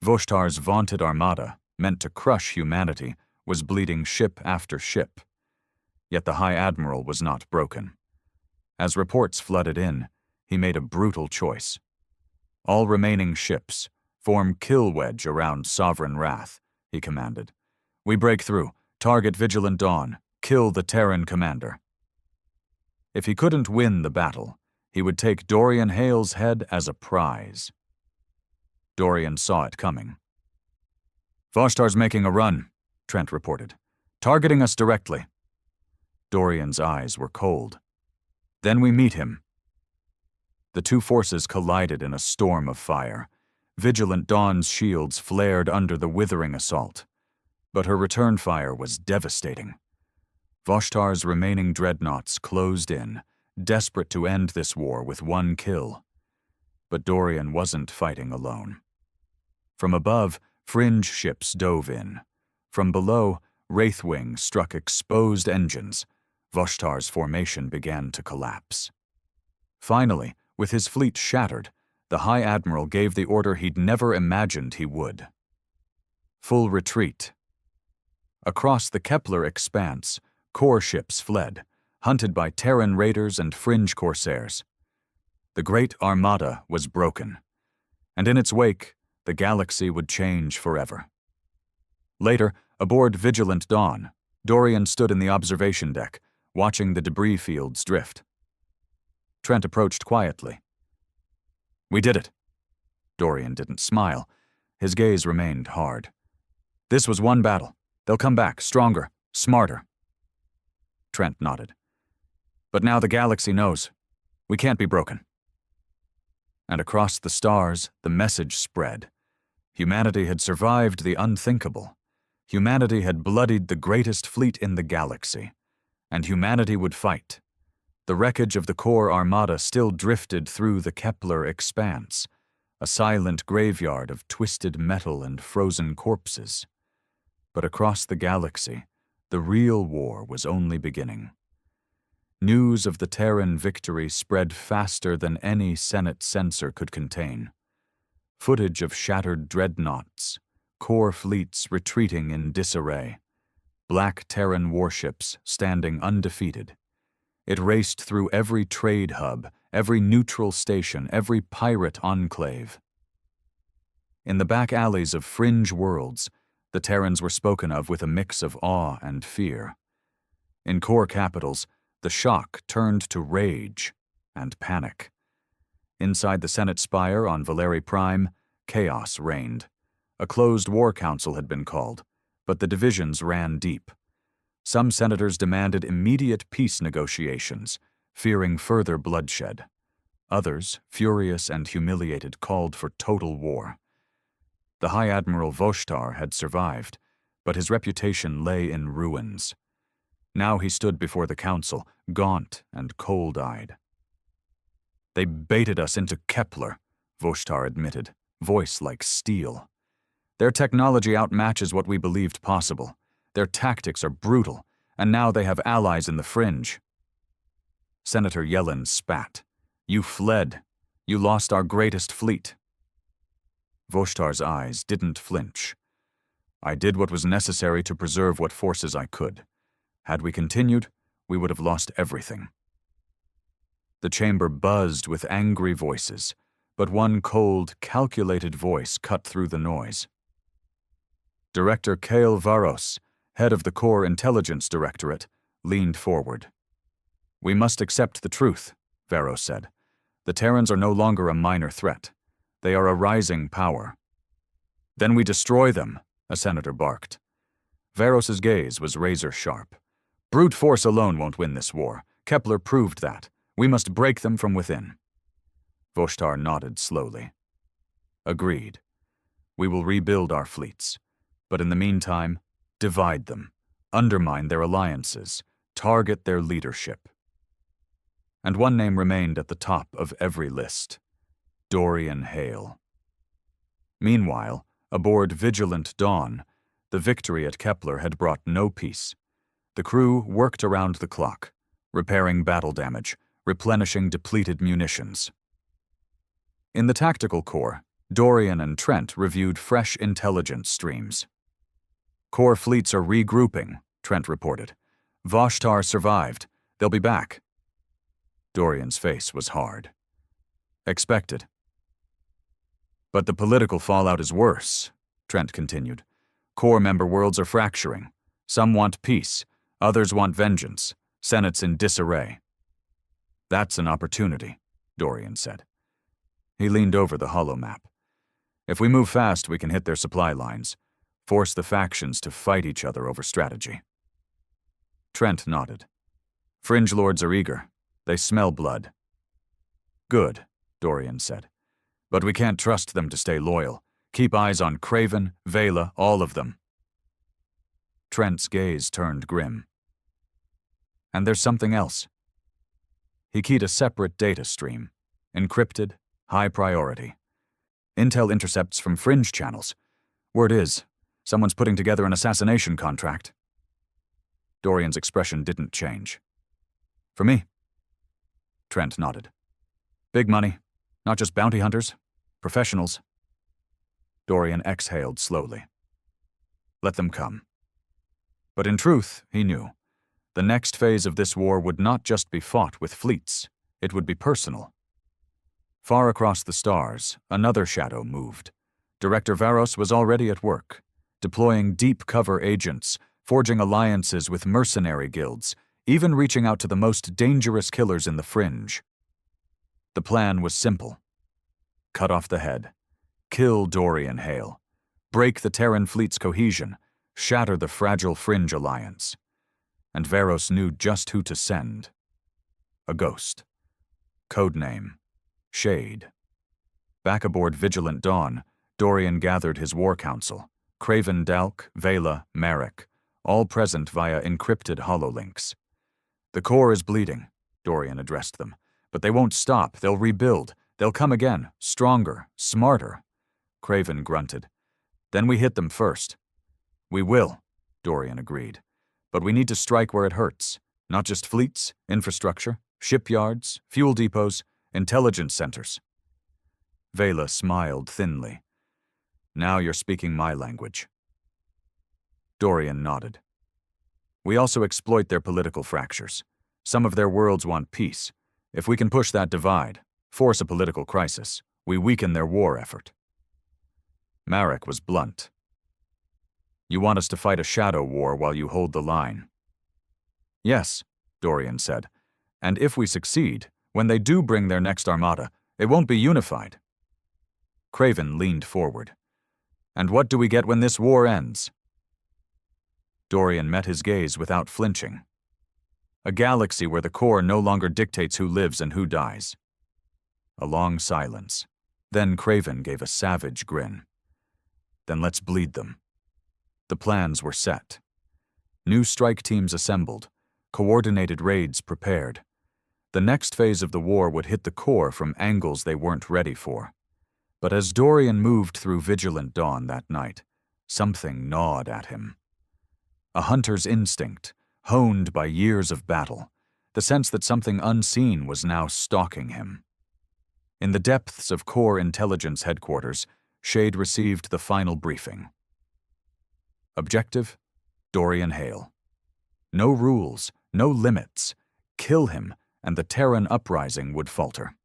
Voshtar's vaunted armada, meant to crush humanity, was bleeding ship after ship. Yet the High Admiral was not broken. As reports flooded in, he made a brutal choice. "All remaining ships, form kill wedge around Sovereign Wrath," he commanded. "We break through, target Vigilant Dawn, kill the Terran commander." If he couldn't win the battle, he would take Dorian Hale's head as a prize. Dorian saw it coming. "Voshtar's making a run," Trent reported. "Targeting us directly." Dorian's eyes were cold. "Then we meet him." The two forces collided in a storm of fire. Vigilant Dawn's shields flared under the withering assault. But her return fire was devastating. Voshtar's remaining dreadnoughts closed in, desperate to end this war with one kill. But Dorian wasn't fighting alone. From above, fringe ships dove in. From below, Wraithwing struck exposed engines. Voshtar's formation began to collapse. Finally, with his fleet shattered, the High Admiral gave the order he'd never imagined he would. Full retreat. Across the Kepler expanse, core ships fled, hunted by Terran raiders and fringe corsairs. The Great Armada was broken, and in its wake, the galaxy would change forever. Later, aboard Vigilant Dawn, Dorian stood in the observation deck, watching the debris fields drift. Trent approached quietly. "We did it." Dorian didn't smile. His gaze remained hard. "This was one battle. They'll come back, stronger, smarter." Trent nodded. "But now the galaxy knows. We can't be broken." And across the stars, the message spread. Humanity had survived the unthinkable. Humanity had bloodied the greatest fleet in the galaxy. And humanity would fight. The wreckage of the core armada still drifted through the Kepler expanse, a silent graveyard of twisted metal and frozen corpses. But across the galaxy, the real war was only beginning. News of the Terran victory spread faster than any Senate censor could contain. Footage of shattered dreadnoughts, core fleets retreating in disarray, black Terran warships standing undefeated. It raced through every trade hub, every neutral station, every pirate enclave. In the back alleys of fringe worlds, the Terrans were spoken of with a mix of awe and fear. In core capitals, the shock turned to rage and panic. Inside the Senate spire on Valeri Prime, chaos reigned. A closed war council had been called, but the divisions ran deep. Some senators demanded immediate peace negotiations, fearing further bloodshed. Others, furious and humiliated, called for total war. The High Admiral Voshtar had survived, but his reputation lay in ruins. Now he stood before the council, gaunt and cold-eyed. "They baited us into Kepler," Voshtar admitted, voice like steel. "Their technology outmatches what we believed possible. Their tactics are brutal, and now they have allies in the fringe." Senator Yellen spat. "You fled. You lost our greatest fleet." Voshtar's eyes didn't flinch. "I did what was necessary to preserve what forces I could. Had we continued, we would have lost everything." The chamber buzzed with angry voices, but one cold, calculated voice cut through the noise. Director Kael Varos, head of the Core Intelligence Directorate, leaned forward. "We must accept the truth," Varos said. "The Terrans are no longer a minor threat. They are a rising power." "Then we destroy them," a senator barked. Varos's gaze was razor-sharp. "Brute force alone won't win this war. Kepler proved that. We must break them from within." Voshtar nodded slowly. "Agreed. We will rebuild our fleets. But in the meantime, divide them, undermine their alliances, target their leadership." And one name remained at the top of every list: Dorian Hale. Meanwhile, aboard Vigilant Dawn, the victory at Kepler had brought no peace. The crew worked around the clock, repairing battle damage, replenishing depleted munitions. In the tactical core, Dorian and Trent reviewed fresh intelligence streams. "Core fleets are regrouping," Trent reported. "Voshtar survived. They'll be back." Dorian's face was hard. "Expected." "But the political fallout is worse," Trent continued. "Core member worlds are fracturing. Some want peace, others want vengeance. Senate's in disarray." "That's an opportunity," Dorian said. He leaned over the holomap. "If we move fast, we can hit their supply lines, force the factions to fight each other over strategy." Trent nodded. "Fringe lords are eager. They smell blood." "Good," Dorian said. "But we can't trust them to stay loyal. Keep eyes on Craven, Vela, all of them." Trent's gaze turned grim. "And there's something else." He keyed a separate data stream, encrypted, high priority. "Intel intercepts from fringe channels. Word is, someone's putting together an assassination contract." Dorian's expression didn't change. "For me?" Trent nodded. "Big money, not just bounty hunters, professionals." Dorian exhaled slowly. Let them come. But in truth, he knew, the next phase of this war would not just be fought with fleets, it would be personal. Far across the stars, another shadow moved. Director Varos was already at work, deploying deep cover agents, forging alliances with mercenary guilds, even reaching out to the most dangerous killers in the fringe. The plan was simple. Cut off the head. Kill Dorian Hale. Break the Terran fleet's cohesion. Shatter the fragile fringe alliance. And Varos knew just who to send. A ghost. Codename: Shade. Back aboard Vigilant Dawn, Dorian gathered his war council: Craven Dalk, Vela, Marek, all present via encrypted hololinks. "The core is bleeding. Dorian addressed them. "But they won't stop. They'll rebuild. They'll come again, stronger, smarter." Craven grunted. "Then we hit them first." "We will," Dorian agreed. "But we need to strike where it hurts. Not just fleets, infrastructure, shipyards, fuel depots, intelligence centers." Vela smiled thinly. "Now you're speaking my language." Dorian nodded. "We also exploit their political fractures. Some of their worlds want peace. If we can push that divide, force a political crisis, we weaken their war effort." Marek was blunt. "You want us to fight a shadow war while you hold the line?" "Yes," Dorian said. "And if we succeed, when they do bring their next armada, it won't be unified." Craven leaned forward. "And what do we get when this war ends?" Dorian met his gaze without flinching. "A galaxy where the core no longer dictates who lives and who dies." A long silence. Then Craven gave a savage grin. "Then let's bleed them." The plans were set. New strike teams assembled, coordinated raids prepared. The next phase of the war would hit the core from angles they weren't ready for. But as Dorian moved through Vigilant Dawn that night, something gnawed at him. A hunter's instinct, honed by years of battle, the sense that something unseen was now stalking him. In the depths of Core Intelligence Headquarters, Shade received the final briefing. Objective: Dorian Hale. No rules, no limits. Kill him, and the Terran uprising would falter.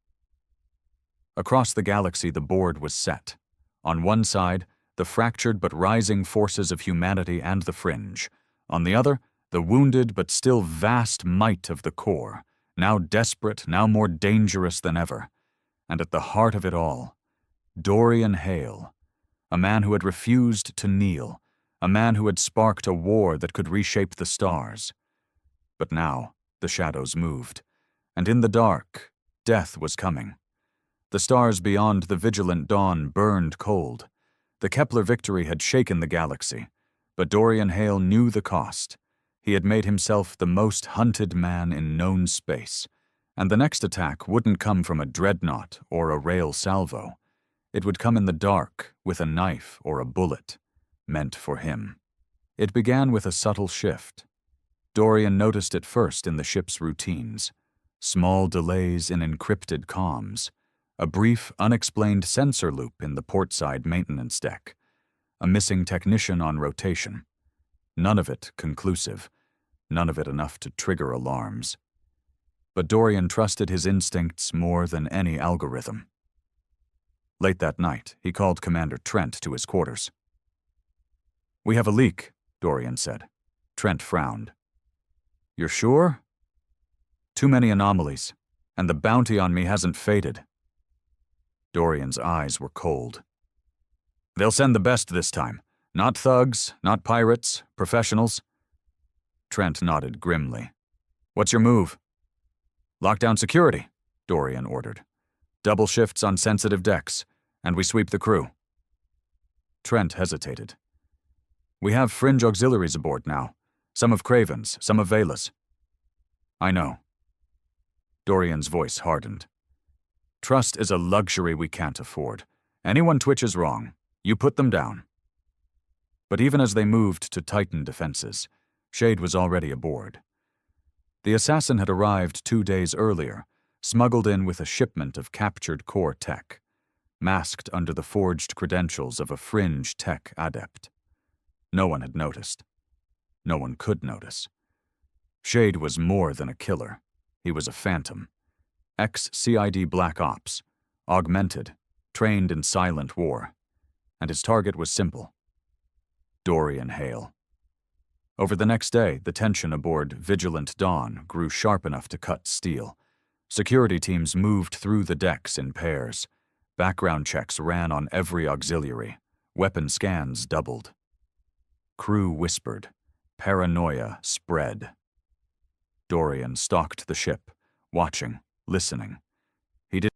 Across the galaxy, the board was set. On one side, the fractured but rising forces of humanity and the Fringe. On the other, the wounded but still vast might of the core, now desperate, now more dangerous than ever. And at the heart of it all, Dorian Hale, a man who had refused to kneel, a man who had sparked a war that could reshape the stars. But now, the shadows moved, and in the dark, death was coming. The stars beyond the Vigilant Dawn burned cold. The Kepler victory had shaken the galaxy, but Dorian Hale knew the cost. He had made himself the most hunted man in known space, and the next attack wouldn't come from a dreadnought or a rail salvo. It would come in the dark with a knife or a bullet, meant for him. It began with a subtle shift. Dorian noticed it first in the ship's routines. Small delays in encrypted comms, a brief, unexplained sensor loop in the portside maintenance deck, a missing technician on rotation. None of it conclusive, none of it enough to trigger alarms. But Dorian trusted his instincts more than any algorithm. Late that night, he called Commander Trent to his quarters. "We have a leak," Dorian said. Trent frowned. "You're sure?" "Too many anomalies, and the bounty on me hasn't faded." Dorian's eyes were cold. "They'll send the best this time. Not thugs, not pirates, professionals." Trent nodded grimly. "What's your move?" "Lock down security," Dorian ordered. "Double shifts on sensitive decks, and we sweep the crew." Trent hesitated. "We have Fringe auxiliaries aboard now. Some of Craven's, some of Vela's." "I know." Dorian's voice hardened. "Trust is a luxury we can't afford. Anyone twitches wrong, you put them down." But even as they moved to tighten defenses, Shade was already aboard. The assassin had arrived 2 days earlier, smuggled in with a shipment of captured core tech, masked under the forged credentials of a Fringe tech adept. No one had noticed. No one could notice. Shade was more than a killer. He was a phantom. Ex-CID Black Ops, augmented, trained in silent war. And his target was simple: Dorian Hale. Over the next day, the tension aboard Vigilant Dawn grew sharp enough to cut steel. Security teams moved through the decks in pairs. Background checks ran on every auxiliary. Weapon scans doubled. Crew whispered. Paranoia spread. Dorian stalked the ship, watching, listening.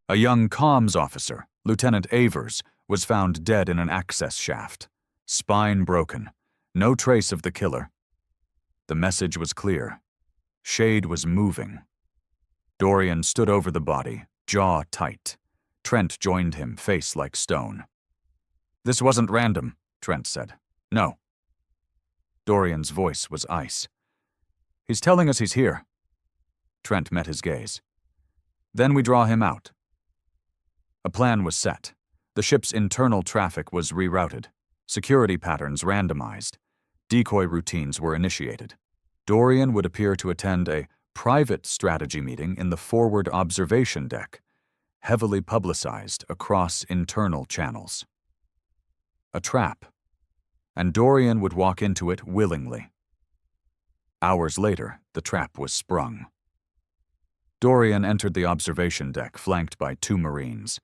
A young comms officer, Lieutenant Avers, was found dead in an access shaft. Spine broken. No trace of the killer. The message was clear. Shade was moving. Dorian stood over the body, jaw tight. Trent joined him, face like stone. "This wasn't random," Trent said. "No." Dorian's voice was ice. "He's telling us he's here." Trent met his gaze. "Then we draw him out." A plan was set. The ship's internal traffic was rerouted. Security patterns randomized. Decoy routines were initiated. Dorian would appear to attend a private strategy meeting in the forward observation deck, heavily publicized across internal channels. A trap. And Dorian would walk into it willingly. Hours later, the trap was sprung. Dorian entered the observation deck, flanked by 2 Marines.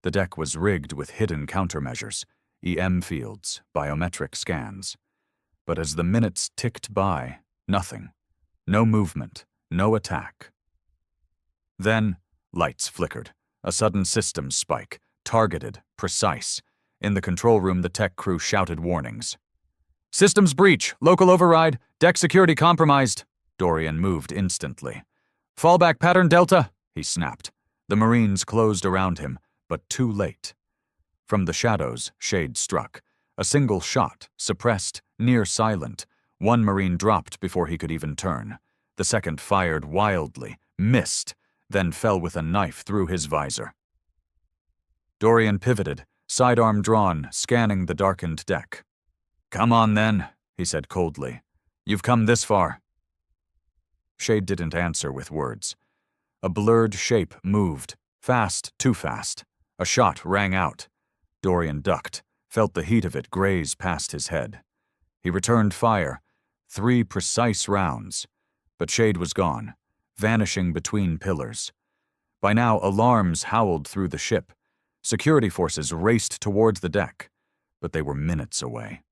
The deck was rigged with hidden countermeasures, EM fields, biometric scans. But as the minutes ticked by, nothing. No movement, no attack. Then, lights flickered. A sudden systems spike, targeted, precise. In the control room, the tech crew shouted warnings. "Systems breach! Local override! Deck security compromised!" Dorian moved instantly. "Fallback pattern Delta!" he snapped. The Marines closed around him, but too late. From the shadows, Shade struck. A single shot, suppressed, near silent. 1 Marine dropped before he could even turn. The second fired wildly, missed, then fell with a knife through his visor. Dorian pivoted, sidearm drawn, scanning the darkened deck. "Come on then," he said coldly. "You've come this far." Shade didn't answer with words. A blurred shape moved, fast, too fast. A shot rang out. Dorian ducked, felt the heat of it graze past his head. He returned fire, 3 precise rounds, but Shade was gone, vanishing between pillars. By now, alarms howled through the ship. Security forces raced towards the deck, but they were minutes away.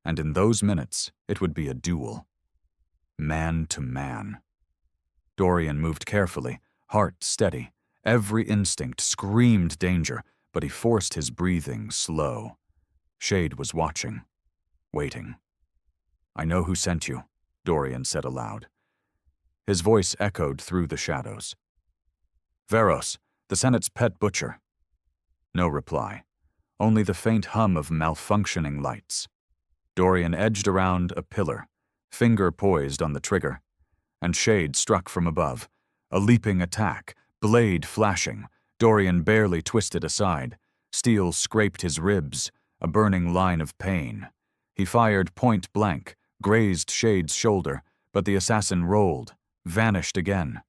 And in those minutes, it would be a duel. Man to man. Dorian moved carefully, heart steady. Every instinct screamed danger, but he forced his breathing slow. Shade was watching, waiting. "I know who sent you," Dorian said aloud. His voice echoed through the shadows. "Veros, the Senate's pet butcher." No reply, only the faint hum of malfunctioning lights. Dorian edged around a pillar, finger poised on the trigger, and Shade struck from above. A leaping attack, blade flashing. Dorian barely twisted aside. Steel scraped his ribs, a burning line of pain. He fired point blank, grazed Shade's shoulder, but the assassin rolled, vanished again.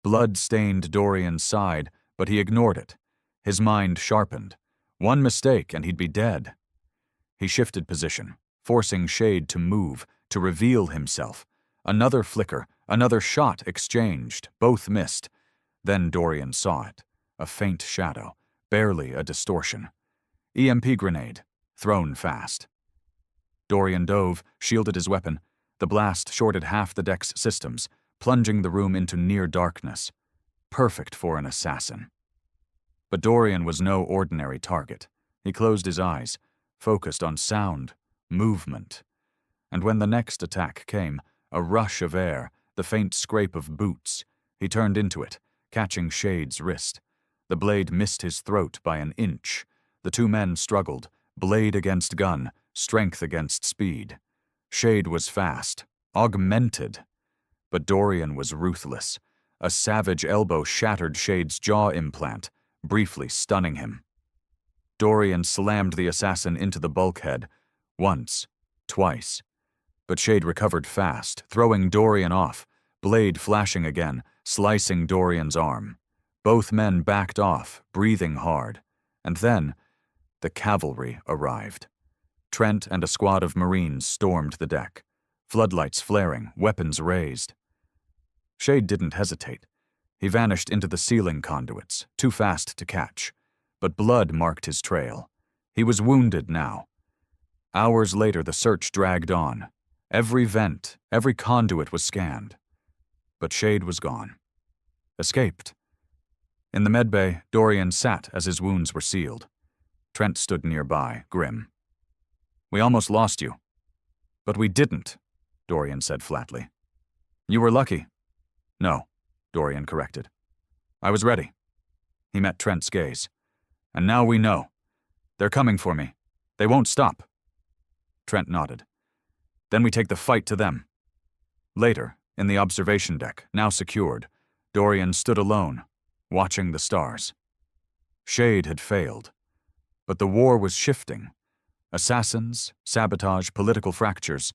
Blood stained Dorian's side, but he ignored it. His mind sharpened. One mistake and he'd be dead. He shifted position, forcing Shade to move, to reveal himself. Another flicker, another shot exchanged, both missed. Then Dorian saw it, a faint shadow, barely a distortion. EMP grenade, thrown fast. Dorian dove, shielded his weapon. The blast shorted half the deck's systems, plunging the room into near darkness. Perfect for an assassin. But Dorian was no ordinary target. He closed his eyes, focused on sound, movement. And when the next attack came, a rush of air, the faint scrape of boots, he turned into it, catching Shade's wrist. The blade missed his throat by an inch. The 2 men struggled, blade against gun, strength against speed. Shade was fast, augmented. But Dorian was ruthless. A savage elbow shattered Shade's jaw implant, briefly stunning him. Dorian slammed the assassin into the bulkhead, once, twice. But Shade recovered fast, throwing Dorian off, blade flashing again, slicing Dorian's arm. Both men backed off, breathing hard. And then, the cavalry arrived. Trent and a squad of Marines stormed the deck, floodlights flaring, weapons raised. Shade didn't hesitate. He vanished into the ceiling conduits, too fast to catch. But blood marked his trail. He was wounded now. Hours later, the search dragged on. Every vent, every conduit was scanned. But Shade was gone. Escaped. In the medbay, Dorian sat as his wounds were sealed. Trent stood nearby, grim. "We almost lost you." "But we didn't," Dorian said flatly. "You were lucky." "No," Dorian corrected. I was ready. He met Trent's gaze. And now we know. They're coming for me. They won't stop. Trent nodded. Then we take the fight to them. Later, in the observation deck, now secured, Dorian stood alone, watching the stars. Shade had failed, but the war was shifting. Assassins, sabotage, political fractures.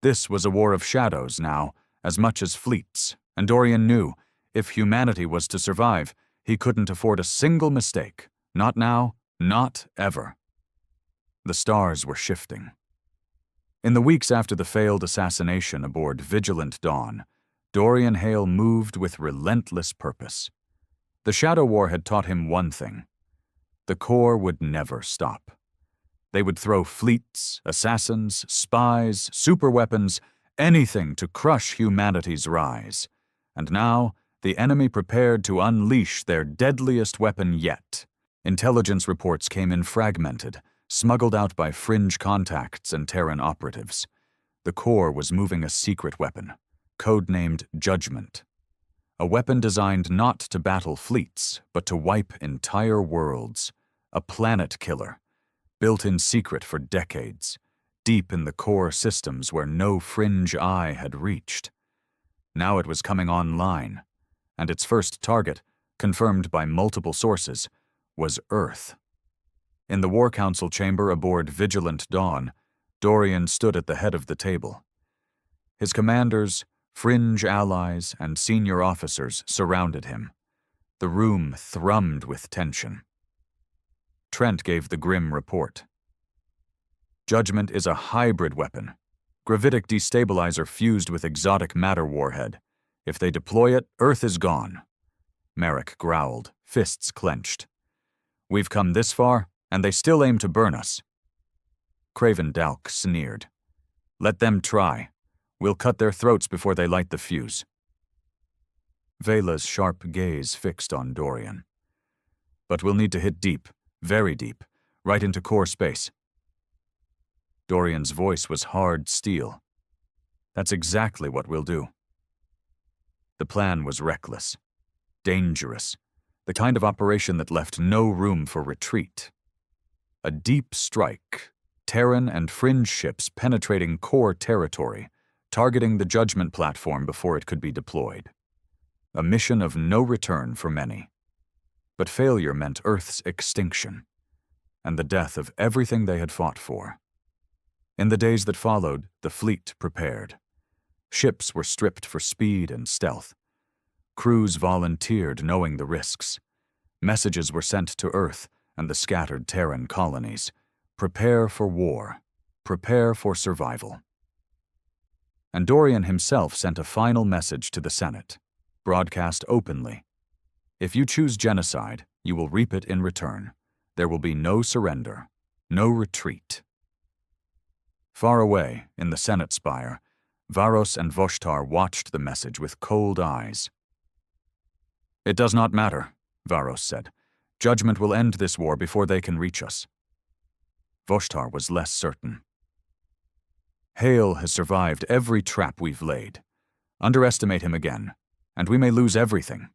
This was a war of shadows now, as much as fleets, and Dorian knew, if humanity was to survive, he couldn't afford a single mistake. Not now, not ever. The stars were shifting. In the weeks after the failed assassination aboard Vigilant Dawn, Dorian Hale moved with relentless purpose. The Shadow War had taught him one thing. The Corps would never stop. They would throw fleets, assassins, spies, superweapons, anything to crush humanity's rise. And now, the enemy prepared to unleash their deadliest weapon yet. Intelligence reports came in fragmented, smuggled out by fringe contacts and Terran operatives. The Corps was moving a secret weapon, codenamed Judgment. A weapon designed not to battle fleets, but to wipe entire worlds. A planet killer, built in secret for decades, deep in the core systems where no fringe eye had reached. Now it was coming online, and its first target, confirmed by multiple sources, was Earth. In the War Council chamber aboard Vigilant Dawn, Dorian stood at the head of the table. His commanders, fringe allies, and senior officers surrounded him. The room thrummed with tension. Trent gave the grim report. Judgment is a hybrid weapon, gravitic destabilizer fused with exotic matter warhead. If they deploy it, Earth is gone. Merrick growled, fists clenched. We've come this far, and they still aim to burn us. Craven Dalk sneered. Let them try. We'll cut their throats before they light the fuse. Vela's sharp gaze fixed on Dorian. But we'll need to hit deep, very deep, right into core space. Dorian's voice was hard steel. That's exactly what we'll do. The plan was reckless, dangerous, the kind of operation that left no room for retreat. A deep strike, Terran and fringe ships penetrating core territory, targeting the Judgment platform before it could be deployed. A mission of no return for many. But failure meant Earth's extinction, and the death of everything they had fought for. In the days that followed, the fleet prepared. Ships were stripped for speed and stealth. Crews volunteered knowing the risks. Messages were sent to Earth and the scattered Terran colonies. Prepare for war. Prepare for survival. And Dorian himself sent a final message to the Senate, broadcast openly. If you choose genocide, you will reap it in return. There will be no surrender, no retreat. Far away, in the Senate spire, Varos and Voshtar watched the message with cold eyes. It does not matter, Varos said. Judgment will end this war before they can reach us. Voshtar was less certain. Hale has survived every trap we've laid. Underestimate him again, and we may lose everything.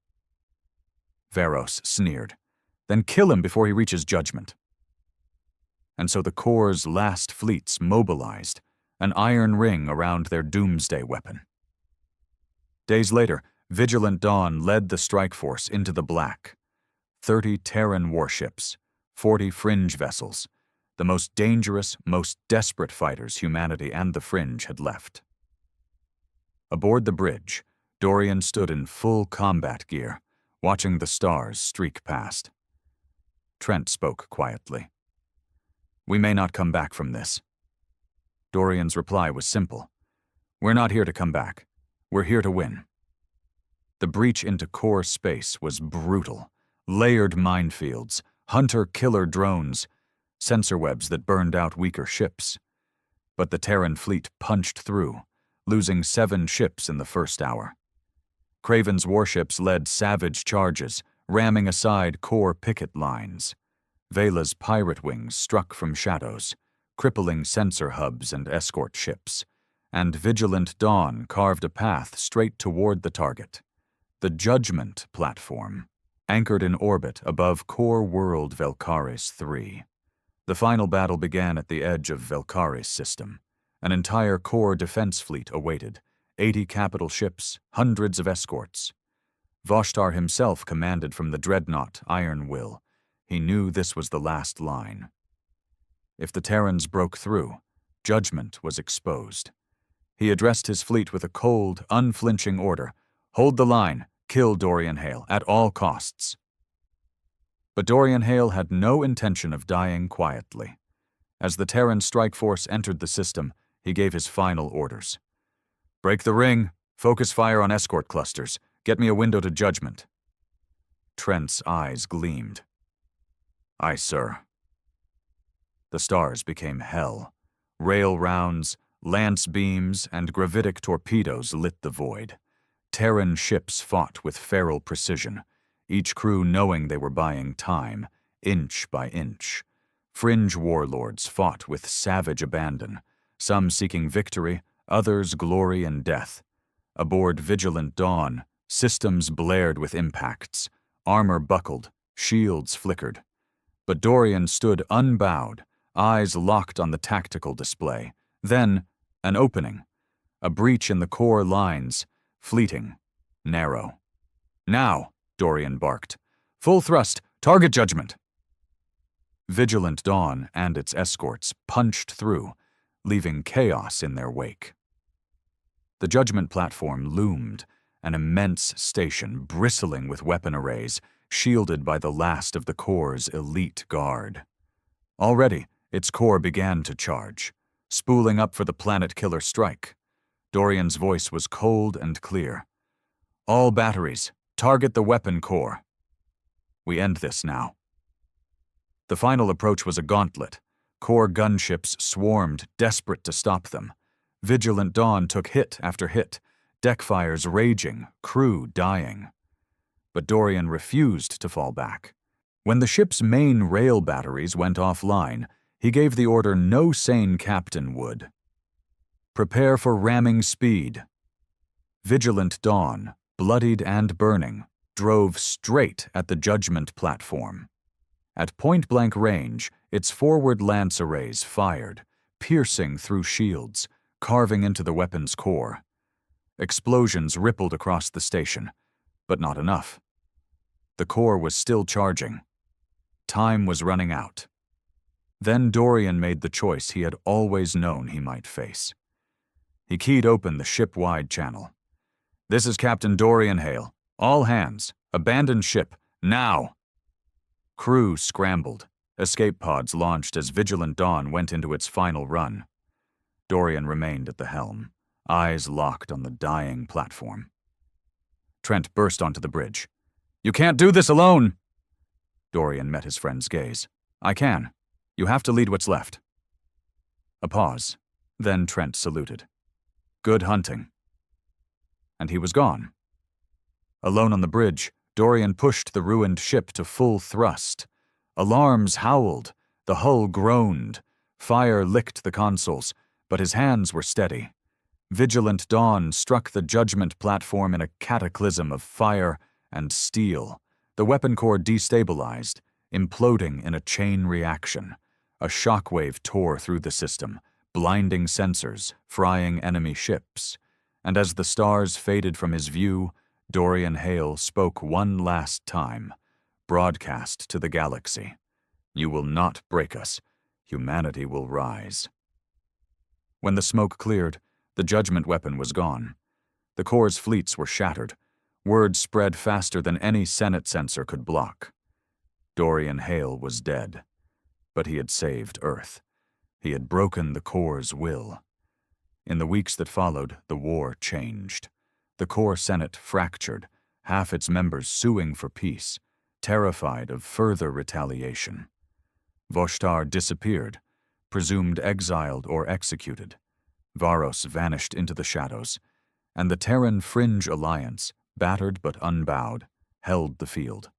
Varos sneered. Then kill him before he reaches Judgment. And so the Corps' last fleets mobilized, an iron ring around their doomsday weapon. Days later, Vigilant Dawn led the strike force into the black. 30 Terran warships, 40 fringe vessels, the most dangerous, most desperate fighters humanity and the fringe had left. Aboard the bridge, Dorian stood in full combat gear, watching the stars streak past. Trent spoke quietly. We may not come back from this. Dorian's reply was simple. We're not here to come back. We're here to win. The breach into core space was brutal. Layered minefields, hunter-killer drones, sensor webs that burned out weaker ships. But the Terran fleet punched through, losing 7 ships in the first hour. Craven's warships led savage charges, ramming aside core picket lines. Vela's pirate wings struck from shadows, crippling sensor hubs and escort ships, and Vigilant Dawn carved a path straight toward the target, the Judgment platform, anchored in orbit above core world Velkaris 3. The final battle began at the edge of Velkaris system. An entire core defense fleet awaited, 80 capital ships, hundreds of escorts. Voshtar himself commanded from the dreadnought Iron Will. He knew this was the last line. If the Terrans broke through, judgment was exposed. He addressed his fleet with a cold, unflinching order. Hold the line, kill Dorian Hale at all costs. But Dorian Hale had no intention of dying quietly. As the Terran strike force entered the system, he gave his final orders. Break the ring, focus fire on escort clusters, get me a window to judgment. Trent's eyes gleamed. Aye, sir. The stars became hell. Rail rounds, lance beams, and gravitic torpedoes lit the void. Terran ships fought with feral precision, each crew knowing they were buying time, inch by inch. Fringe warlords fought with savage abandon, some seeking victory, others glory in death. Aboard Vigilant Dawn, systems blared with impacts, armor buckled, shields flickered. But Dorian stood unbowed, eyes locked on the tactical display. Then, an opening, a breach in the core lines, fleeting, narrow. Now, Dorian barked. Full thrust, target judgment. Vigilant Dawn and its escorts punched through, leaving chaos in their wake. The judgment platform loomed, an immense station bristling with weapon arrays, shielded by the last of the core's elite guard. Already, its core began to charge, spooling up for the planet-killer strike. Dorian's voice was cold and clear. All batteries, target the weapon core. We end this now. The final approach was a gauntlet. Core gunships swarmed, desperate to stop them. Vigilant Dawn took hit after hit, deck fires raging, crew dying. But Dorian refused to fall back. When the ship's main rail batteries went offline, he gave the order no sane captain would. Prepare for ramming speed. Vigilant Dawn, bloodied and burning, drove straight at the judgment platform. At point-blank range, its forward lance arrays fired, piercing through shields, carving into the weapon's core. Explosions rippled across the station, but not enough. The core was still charging. Time was running out. Then Dorian made the choice he had always known he might face. He keyed open the ship-wide channel. This is Captain Dorian Hale. All hands, abandon ship, now! Crew scrambled. Escape pods launched as Vigilant Dawn went into its final run. Dorian remained at the helm, eyes locked on the dying platform. Trent burst onto the bridge. You can't do this alone! Dorian met his friend's gaze. I can. You have to lead what's left. A pause. Then Trent saluted. Good hunting. And he was gone. Alone on the bridge, Dorian pushed the ruined ship to full thrust. Alarms howled. The hull groaned. Fire licked the consoles, but his hands were steady. Vigilant Dawn struck the judgment platform in a cataclysm of fire and steel. The weapon core destabilized, imploding in a chain reaction. A shockwave tore through the system, blinding sensors, frying enemy ships. And as the stars faded from his view, Dorian Hale spoke one last time, broadcast to the galaxy. You will not break us. Humanity will rise. When the smoke cleared, the judgment weapon was gone. The core's fleets were shattered. Word spread faster than any Senate censor could block. Dorian Hale was dead. But he had saved Earth. He had broken the core's will. In the weeks that followed, the war changed. The core Senate fractured, half its members suing for peace, terrified of further retaliation. Voshtar disappeared, presumed exiled or executed. Varos vanished into the shadows, and the Terran Fringe Alliance, battered but unbowed, held the field.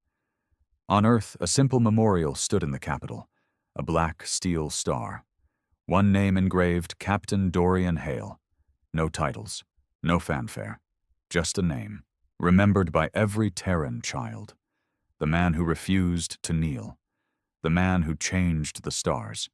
On Earth, a simple memorial stood in the capital, a black steel star. One name engraved, Captain Dorian Hale. No titles, no fanfare, just a name, remembered by every Terran child. the man who refused to kneel, the man who changed the stars.